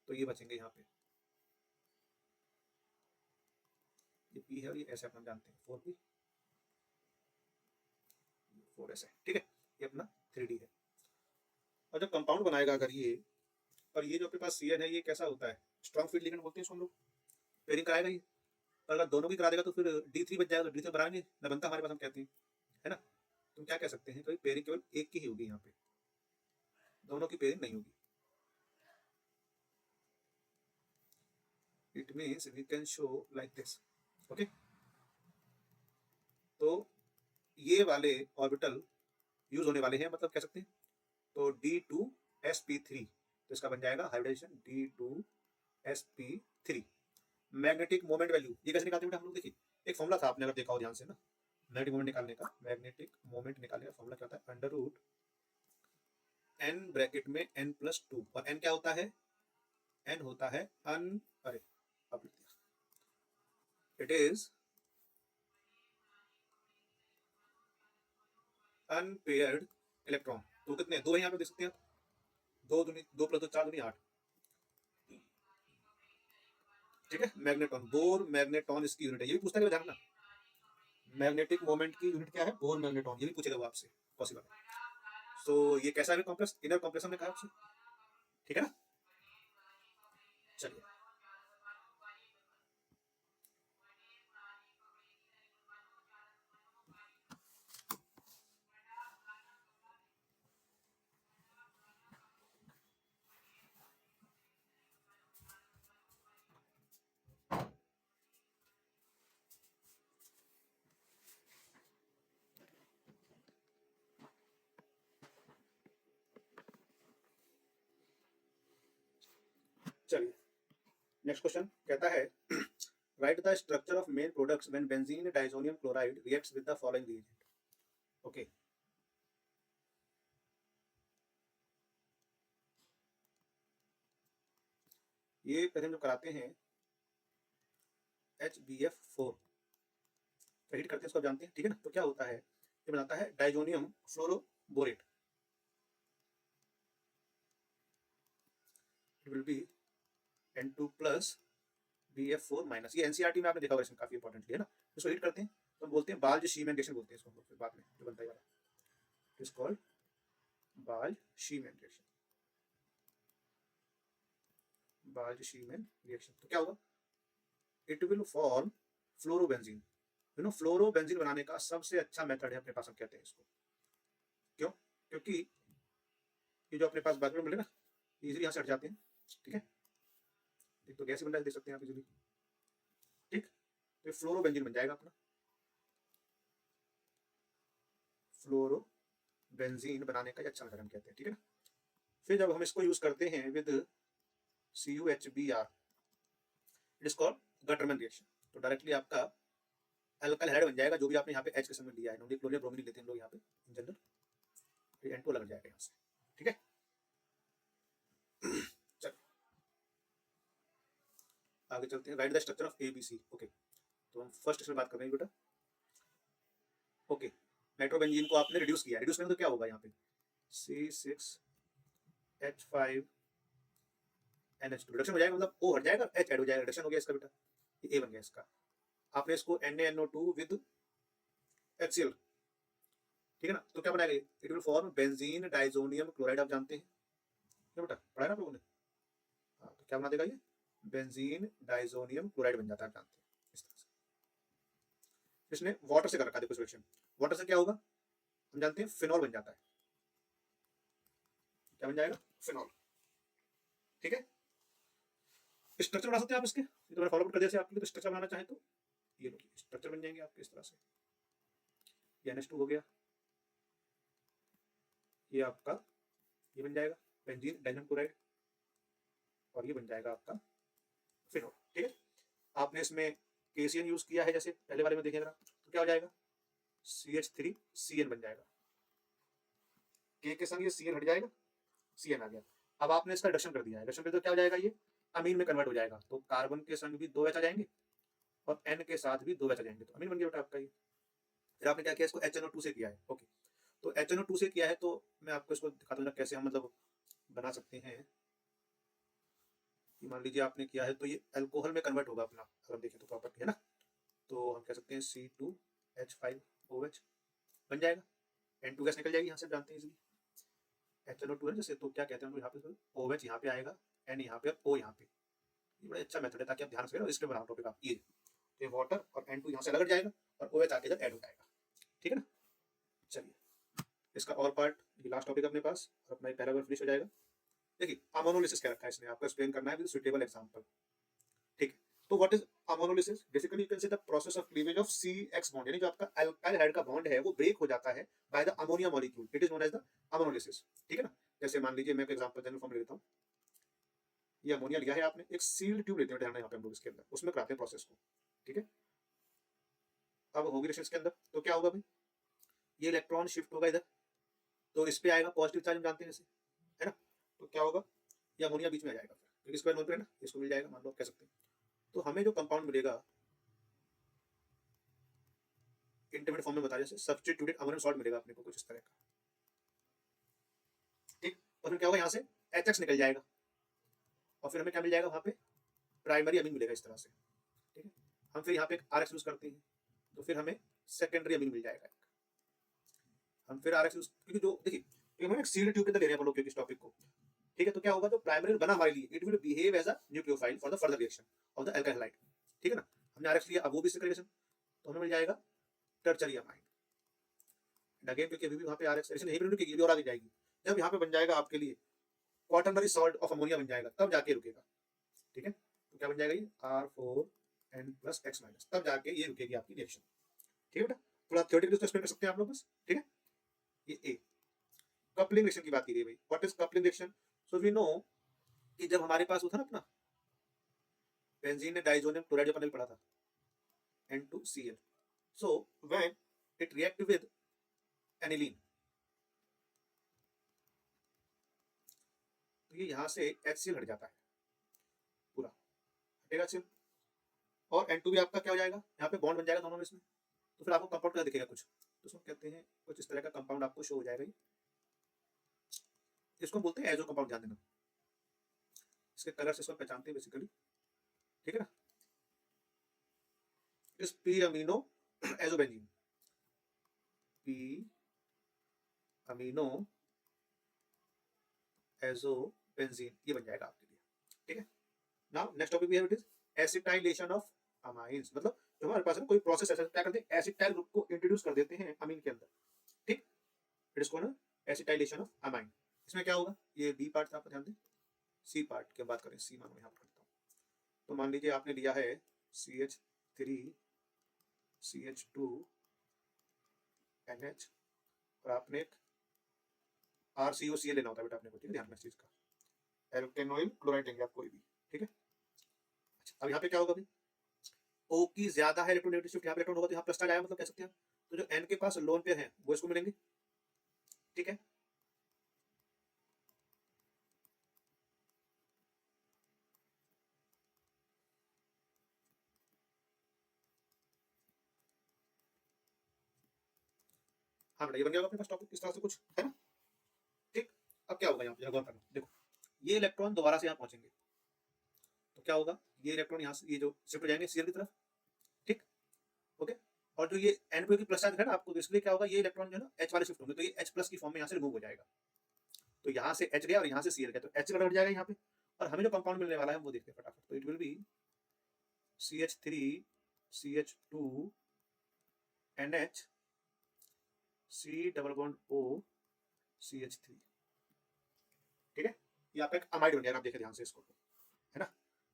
तो ये बचेंगे यहाँ पे, ये P है और ये S है, अपना जानते हैं 4P 4S है, ठीक है। ये अपना 3D है। और जब कंपाउंड बनाएगा अगर ये, और ये जो अपने पास CN है ये कैसा होता है, स्ट्रॉन्ग फील्ड लिगेंड बोलते हैं इसको हम लोग, पेयरिंग कराएगा ये। और अगर दोनों की करा देगा तो फिर D3 बच जाएगा, तो D3 बनाएंगे न बनता हमारे पास, हम कहते हैं है ना। तो क्या कह सकते हैं, तो पेयरिंग केवल एक की ही होगी यहाँ पे, दोनों की पेयरिंग नहीं होगी। It means we can show like this, okay. तो ये वाले ऑर्बिटल यूज होने वाले हैं, मतलब कह सकते हैं। तो D2sp3, तो इसका बन जाएगा hybridisation D2sp3। Magnetic moment value ये कैसे निकालते हैं हम लोग, देखिए एक फॉर्मूला था, आपने अगर देखा हो ध्यान से ना, मैग्नेटिक मोमेंट निकालने का, मैग्नेटिक मोमेंट निकालने का फॉर्मूला क्या होता है, √n ब्रैकेट में n+2, और n क्या होता है, n होता है अरे अब लिख दिया, इट इज अनपेयर्ड इलेक्ट्रॉन। तो कितने, 2 है यहाँ पे देख सकते हैं आप, 2 + 2 4 दूनी 8, ठीक है। मैग्नेटॉन, बोर मैग्नेटॉन इसकी यूनिट है, ये भी पूछता है ध्यान ना, मैग्नेटिक मोमेंट की यूनिट क्या है, बोर मैग्नेटॉन, ये भी पूछेगा वो आपसे, पॉसिबल है। तो ये कैसा है कॉम्प्लेक्स, इनर कॉम्प्लेक्स हमने कहा आपसे, ठीक है ना। चलिए चलिए नेक्स्ट क्वेश्चन कहता है right the structure of main products when benzene diazonium chloride reacts with the following reagent, okay. ये पहले हम जो कराते हैं HbF4 हीट करते हैं, इसको आप जानते हैं, ठीक है ना। तो क्या होता है, ये बनाता है diazonium fluoroborate, it will B N2+ BF4-, ये NCERT में आपने देखा होगा, इसमें काफी इंपॉर्टेंट है ना। इसको हीट करते हैं तो हम बोलते हैं बाल्ज शीमैन रिएक्शन बोलते हैं इसको हम लोग, फिर बाद में जो बनता है वाला, it is called Balz Schiemann reaction, Balz Schiemann reaction. तो क्या होगा, it will form fluorobenzene, you know fluorobenzene बनाने का सबसे अच्छा मेथड है अपने पास, हम कहते हैं इसको, क्यों, क्योंकि ये जो अपने पास बाद में मिले ना, इजीली यहाँ से हट जाते हैं, ठीक है। एक तो गैस ही बन रहा है, देख सकते हैं आप इजीली, ठीक। तो फ्लोरोबेंजीन बन जाएगा अपना, फ्लोरोबेंजीन बनाने का अच्छा मेथड हम कहते हैं, ठीक है ना। फिर जब हम इसको यूज करते हैं with CuHbr, it is called Gattermann reaction, तो डायरेक्टली आपका अल्काइल हैलाइड बन जाएगा, जो भी आपने यहाँ पे H के समय लिया है, नॉर्मली क्लोरीन ब्रोमीन लेते हैं हम लोग यहाँ पे इन जनरल, फिर N2 लग जाएगा यहाँ से, ठीक है। चलो आगे चलते हैं, right the structure of ABC, okay. तो हम फर्स्ट इसमें बात कर रहे हैं बेटा, ओके। नाइट्रोबेंजीन को आपने रिड्यूस किया, रिड्यूस करें तो क्या होगा यहाँ पे, C6H5NH2 रिडक्शन हो जाएगा, मतलब O हट जाएगा, H ऐड हो जाएगा, रिडक्शन हो गया इसका बेटा, ये A बन गया इसका। आपने इसको NaNO2 विद HCl, ठीक है ना। तो क्या बनाएगा, it will form benzene diazonium chloride, आप जानते हैं क्या बेटा, पढ़ा है ना आप लोगों ने, हाँ। तो क्या बना देगा ये, बेंजीन डाइजोनियम क्लोराइड बन जाता है, आप जानते हैं इस तरह से। इसने वाटर से कर रखा है, देखो रिएक्शन वाटर से क्या होगा हम जानते हैं फिनॉल बन जाता है, क्या बन जाएगा फिनॉल। ठीक है, स्ट्रक्चर बना सकते हैं आप इसके, ये तो मैंने फॉलो कर दिया आपके लिए, तो स्ट्रक्चर बनाना चाहे तो ये लो स्ट्रक्चर बन जाएंगे आपके इस तरह से, ये NH2 हो गया, ये आपका ये बन जाएगा बेंजीन डाइमंड क्लोराइड, और ये बन जाएगा आपका फिनॉल। ठीक है, आपने इसमें KCN यूज किया है जैसे पहले वाले में देखें जरा, तो क्या हो जाएगा CH3CN बन जाएगा, K के संग ये CN हट जाएगा, CN आ गया। अब आपने इसका रिडक्शन कर दिया है, रिडक्शन कर तो क्या हो जाएगा ये अमीन में कन्वर्ट हो जाएगा, तो कार्बन के संग भी 2 H आ जाएंगे और N के साथ भी 2 H आ जाएंगे, तो अमीन बन गया बेटा आपका ये। फिर आपने क्या किया इसको HNO2 से किया है, ओके, तो HNO2 से किया है तो मैं आपको इसको दिखाता हूँ कैसे हम मतलब बना सकते हैं। मान लीजिए आपने किया है तो ये अल्कोहल में कन्वर्ट होगा अपना, अगर देखें तो प्रॉपर्टी है ना, तो हम कह सकते हैं C2H5OH बन जाएगा, N2 गैस निकल जाएगी यहाँ से, जानते हैं इसलिए HNO2 है जैसे, तो क्या कहते हैं यहाँ पे OH यहाँ पे आएगा, N यहाँ पे और O यहाँ पे, ये बड़ा अच्छा मेथड है ताकि आप ध्यान से इसके बनाओ टॉपिक आप ये वाटर और N2 यहाँ से अलग जाएगा और OH आके इधर ऐड हो जाएगा। ठीक है ना, चलिए इसका और पार्ट ये लास्ट टॉपिक अपने पास, और अपना पहला वर्ड फिनिश हो जाएगा। देखिए अमोनोलिसिस क्या रखा है इसने, आपको एक्सप्लेन करना है विद सुटेबल एग्जांपल। ठीक है, तो what is ammonolysis, basically you can say the process of cleavage of CX bond, यानी जो आपका अल्काइल हाइड का बॉन्ड है वो ब्रेक हो जाता है by the ammonia molecule, it is known as the ammonolysis. ठीक है ना, जैसे मान लीजिए मैं एक एग्जांपल जनरल फॉर्म ले लेता हूं, ये अमोनिया लिया है आपने, एक सील्ड ट्यूब लेते हैं ध्यान यहाँ पे हम लोग इसके अंदर, उसमें कराते हैं प्रोसेस को। ठीक है, अब होगी रिएक्शन के अंदर, तो क्या होगा भाई ये इलेक्ट्रॉन शिफ्ट होगा इधर, तो इस पे आएगा पॉजिटिव चार्ज, हम जानते हैं इसे, है ना, तो क्या होगा ये अमोनिया बीच में आ जाएगा, क्योंकि स्क्वायर नोट पे है ना, इसको मिल जाएगा मान लो, कह सकते हैं। तो हमें जो कंपाउंड मिलेगा इंटरमीडिएट फॉर्म में बता, जैसे सब्स्टिट्यूटेड अमोनियम सॉल्ट मिलेगा अपने को कुछ इस तरह का। ठीक, और फिर क्या होगा यहाँ से HX निकल जाएगा, और फिर हमें क्या मिल जाएगा वहाँ पे प्राइमरी अमीन मिलेगा इस तरह से। ठीक है, हम फिर यहाँ पे RX यूज करते हैं, तो फिर हमें सेकेंडरी अमीन मिल जाएगा, हम फिर RX यूज, क्योंकि जो देखिए हम एक सील्ड ट्यूब के अंदर ले रहे हैं क्योंकि इस टॉपिक को। ठीक है, तो क्या होगा जो प्राइमरी बना हमारे लिए, it will behave as a nucleophile for the further reaction of the alkyl halide. ठीक है ना, हमने RX लिया, अब वो भी सेकेंडरी रिएक्शन, तो हमें मिल जाएगा टर्शरी अमाइन। अगेन क्योंकि अभी भी वहाँ पे RX रिएक्शन यही रुकेगी, ये भी और आगे जाएगी, जब यहाँ पे बन जाएगा आपके लिए क्वाटरनरी सॉल्ट ऑफ अमोनिया बन जाएगा, तब जाके रुकेगा। ठीक है, तो क्या बन जाएगा ये R4N+X-, तब जाके ये रुकेगी आपकी रिएक्शन। ठीक है बेटा, थोड़ा थ्योरेटिकली तो एक्सप्लेन कर सकते हैं आप लोग बस। ठीक है, ये ए कपलिंग रिएक्शन की बात की गई भाई, what is coupling reaction, so we know कि जब हमारे पास वो था ना अपना बेंजीन ने डाइजोनियम क्लोराइड जो अपने पढ़ा था N2Cl, so when it react with aniline, तो ये यहाँ से HCl हट जाता है पूरा, हटेगा HCl, और N2 भी आपका क्या हो जाएगा, यहाँ पे बॉन्ड बन जाएगा दोनों में इसमें, तो फिर आपको कंपाउंड क्या दिखेगा कुछ, तो उसको कहते हैं कुछ इस तरह का कंपाउंड आपको शो हो जाएगा, इसको बोलते हैं एजो कंपाउंड, ध्यान देना इसके कलर से इसको पहचानते हैं बेसिकली। ठीक है ना, इस P amino azobenzene, P amino azobenzene ये बन जाएगा आपके लिए। ठीक है, now next topic we have, it is acetylation of amines, मतलब जो हमारे पास है कोई प्रोसेस ऐसा क्या करते हैं एसिटाइल ग्रुप को इंट्रोड्यूस कर देते हैं अमीन के अंदर। ठीक, it is called acetylation of amine. इसमें क्या होगा, ये बी पार्ट था, आपको ध्यान दें, सी पार्ट की बात करें, सी मानो यहाँ पर करता हूँ, तो मान लीजिए आपने लिया है CH3 CH2 NH, और आपने एक RCOCl लेना होता है बेटा अपने को। ठीक है, ध्यान रखना इस चीज का, एल्केनोइल क्लोराइड लेंगे आप कोई भी। ठीक है, अच्छा अब यहाँ पे क्या होगा भाई, O की ज्यादा है इलेक्ट्रोनेगेटिव शिफ्ट, यहाँ पे इलेक्ट्रॉन होगा तो यहाँ प्लस चार्ज आया, मतलब कह सकते हैं, तो जो N के पास लोन पेयर है वो इसको मिलेंगे। ठीक है, हाँ बेटा ये बन गया अपने पास टॉपिक इस तरह से कुछ है ना। ठीक, अब क्या होगा यहाँ पे गौर करना, देखो ये इलेक्ट्रॉन दोबारा से यहाँ पहुंचेंगे, तो क्या होगा ये इलेक्ट्रॉन यहाँ से ये जो शिफ्ट हो जाएंगे Cl की तरफ। ठीक, ओके, और जो ये N पे की प्लस चार्ज है ना आपको, तो इसलिए क्या होगा ये इलेक्ट्रॉन जो है ना H वाले शिफ्ट होंगे, तो ये H+ की फॉर्म में यहाँ से रिमूव हो जाएगा, तो यहाँ से H गया और यहाँ से Cl गया, तो H हट जाएगा यहाँ पे, और हमें जो कंपाउंड मिलने वाला है वो देखते हैं फटाफट, तो it will B CH3 CH2 NH C double bond O CH3, ठीक है। ये आपका एक अमाइड बन जाएगा, आप देखिए ध्यान से इसको, है ना।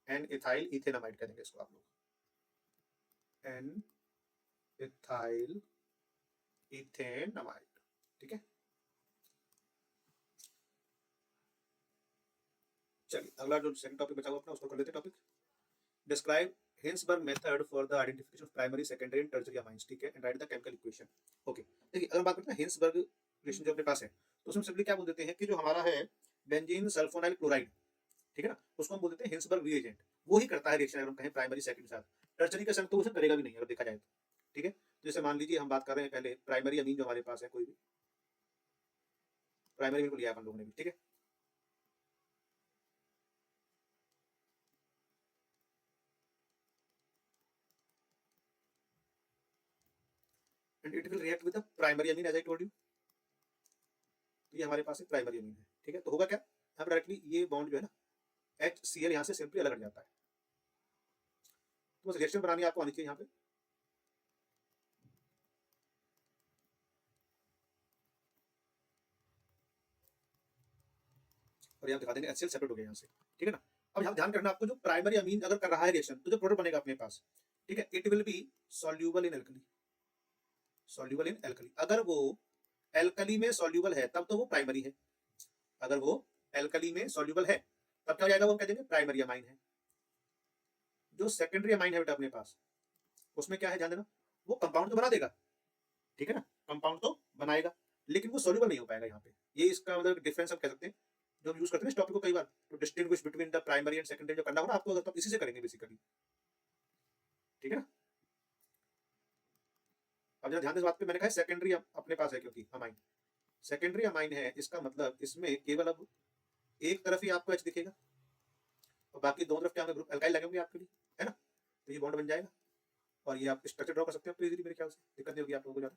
एन इथाइल इथेनामाइड कह देंगे इसको आप लोग, एन इथाइल इथेनामाइड, ठीक है। चलिए अगला जो सेकंड टॉपिक बचा हुआ अपना उसको कर लेते हैं topic. Describe Hinsberg method for the identification of primary secondary and tertiary amines, ठीक है, and right the chemical equation. Okay, देखिए अगर बात करते हैं हिंसबर्ग इक्वेशन जो अपने पास है, तो उसमें सिंपली क्या बोल देते हैं कि जो हमारा है बेंजीन सल्फोनाइल क्लोराइड, ठीक है ना, उसको हम बोल देते हैं हिंसबर्ग रिएजेंट। वो ही करता है रिएक्शन, अगर हम कहें प्राइमरी सेकेंडरी के साथ। टर्शियरी के संग तो उसे करेगा भी नहीं अगर देखा जाए तो, ठीक है। जैसे मान लीजिए हम बात कर रहे हैं पहले प्राइमरी अमीन जो हमारे पास है, कोई भी प्राइमरी अमीन को लिया अपन लोगों ने भी, ठीक है। And it will react with the primary amine as I told you. तो ये हमारे पास एक प्राइमरी अमीन है, ठीक है। तो होगा क्या, यहाँ पर डायरेक्टली ये बॉन्ड जो है ना HCl यहाँ से सिंपली अलग हट जाता है। तो बस रिएक्शन बनानी आपको आनी चाहिए यहाँ पे। और यहाँ दिखा देंगे HCl सेपरेट हो गया यहाँ से, ठीक है ना। अब यहाँ ध्यान करना आपको, जो प्राइमरी अमीन अगर कर रहा है रिएक्शन, तो जो प्रोडक्ट बनेगा अपने पास, ठीक है, it will B soluble in alkali, soluble in alkali. अगर वो एल्कली में सॉल्यूबल है तब तो वो प्राइमरी है, अगर वो एल्कली में सॉल्यूबल है तब क्या हो जाएगा, वो कह देंगे प्राइमरी अमाइन है। जो सेकेंडरी अमाइन है बेटा अपने पास, उसमें क्या है ध्यान देना, वो कंपाउंड तो बना देगा, ठीक है ना, कंपाउंड तो बनाएगा, लेकिन वो सॉल्यूबल नहीं हो पाएगा यहाँ पे। ये इसका मतलब डिफरेंस हम कह सकते हैं, जो हम यूज करते हैं इस टॉपिक को कई बार, तो distinguish between the primary and secondary जो करना होगा आपको, अगर तो इसी से करेंगे बेसिकली, ठीक है ना। अब जरा ध्यान से इस बात पे, मैंने कहा सेकेंडरी अपने पास है क्योंकि अमाइन सेकेंडरी अमाइन है, इसका मतलब इसमें केवल अब एक तरफ ही आपको H दिखेगा और बाकी दोनों तरफ क्या होंगे, ग्रुप अल्काइल लगे होंगे आपके लिए, है ना। तो ये बॉन्ड बन जाएगा और ये आप स्ट्रक्चर ड्रॉ कर सकते हो तो इजीली, मेरे ख्याल से दिक्कत नहीं होगी आप लोगों को ज्यादा।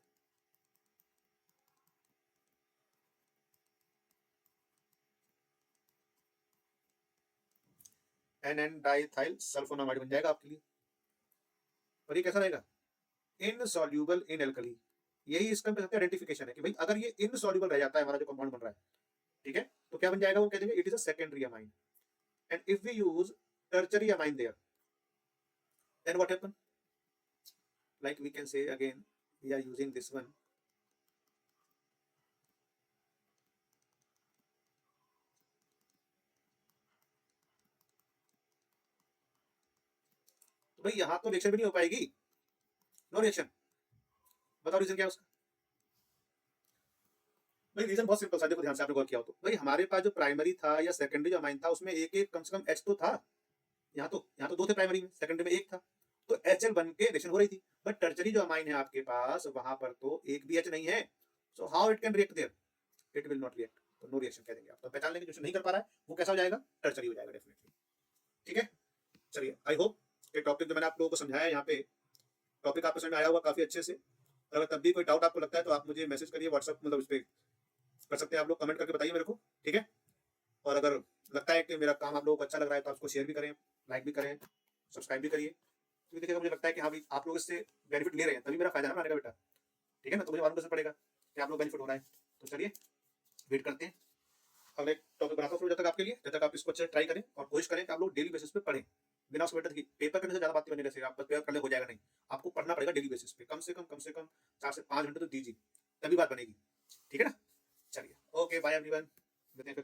एन एन डाइथाइल सल्फोनामाइड बन जाएगा आपके लिए। और ये कैसा रहेगा, इनसॉल्यूबल इन एल्कली। यही इसका आइडेंटिफिकेशन है कि भाई अगर ये इनसॉल्यूबल रह जाता है हमारा जो कंपाउंड बन रहा है, ठीक है, तो क्या बन जाएगा, वो कह देंगे it is a secondary amine. And if we use tertiary amine there, then what happen, like we can say again, we are using this one, तो भाई यहाँ तो रिएक्शन भी नहीं हो पाएगी, नो रिएक्शन। बताओ रीजन क्या है उसका। भाई रीजन बहुत सिंपल सा, देखो ध्यान से आपने गौर किया हो तो, भाई हमारे पास जो प्राइमरी था या सेकेंडरी जो अमाइन था, उसमें एक एक कम से कम H तो था। यहाँ तो दो थे प्राइमरी में, सेकेंडरी में एक था, तो HL बन के रिएक्शन हो रही थी। बट टर्शियरी जो अमाइन है आपके पास, वहां पर तो एक भी H नहीं है, so how it can react there, it will not react, तो नो रिएक्शन कह देंगे आप। तो पहचान लेंगे जो नहीं कर पा रहा है वो कैसा हो जाएगा, टर्शियरी हो जाएगा डेफिनेटली, ठीक है। चलिए आई होप ये टॉपिक जो मैंने आप लोगों को समझाया यहाँ पे, टॉपिक आपको समझ में आया होगा काफी अच्छे से। अगर तब भी कोई डाउट आपको लगता है तो आप मुझे मैसेज करिए व्हाट्सएप, मतलब इस पे कर सकते हैं आप लोग, कमेंट करके बताइए मेरे को, ठीक है। और अगर लगता है कि मेरा काम आप लोगों को अच्छा लग रहा है तो आप उसको शेयर भी करें, लाइक भी करें, सब्सक्राइब भी करिए, क्योंकि देखिएगा मुझे लगता है कि हाँ भाई आप लोग इससे बेनिफिट ले रहे हैं, तभी मेरा फायदा ना बनाने का बेटा, ठीक है ना। तो मुझे मालूम कैसे पड़ेगा कि आप लोग बेनिफिट हो रहा है। तो चलिए वेट करते हैं, अगले टॉपिक बनाता हूँ जब तक आपके लिए, जब तक आप इसको अच्छे ट्राई करें और कोशिश करें कि आप लोग डेली बेसिस पे पढ़ें। बिना उसको बेटा देखिए, पेपर करने से ज्यादा बात करने से आप बस पेपर कर ले हो जाएगा नहीं, आपको पढ़ना पड़ेगा डेली बेसिस पे, कम से कम 4 से 5 घंटे तो दीजिए, तभी बात बनेगी, ठीक है ना। चलिए ओके बाय एवरीवन, मिलते हैं फिर।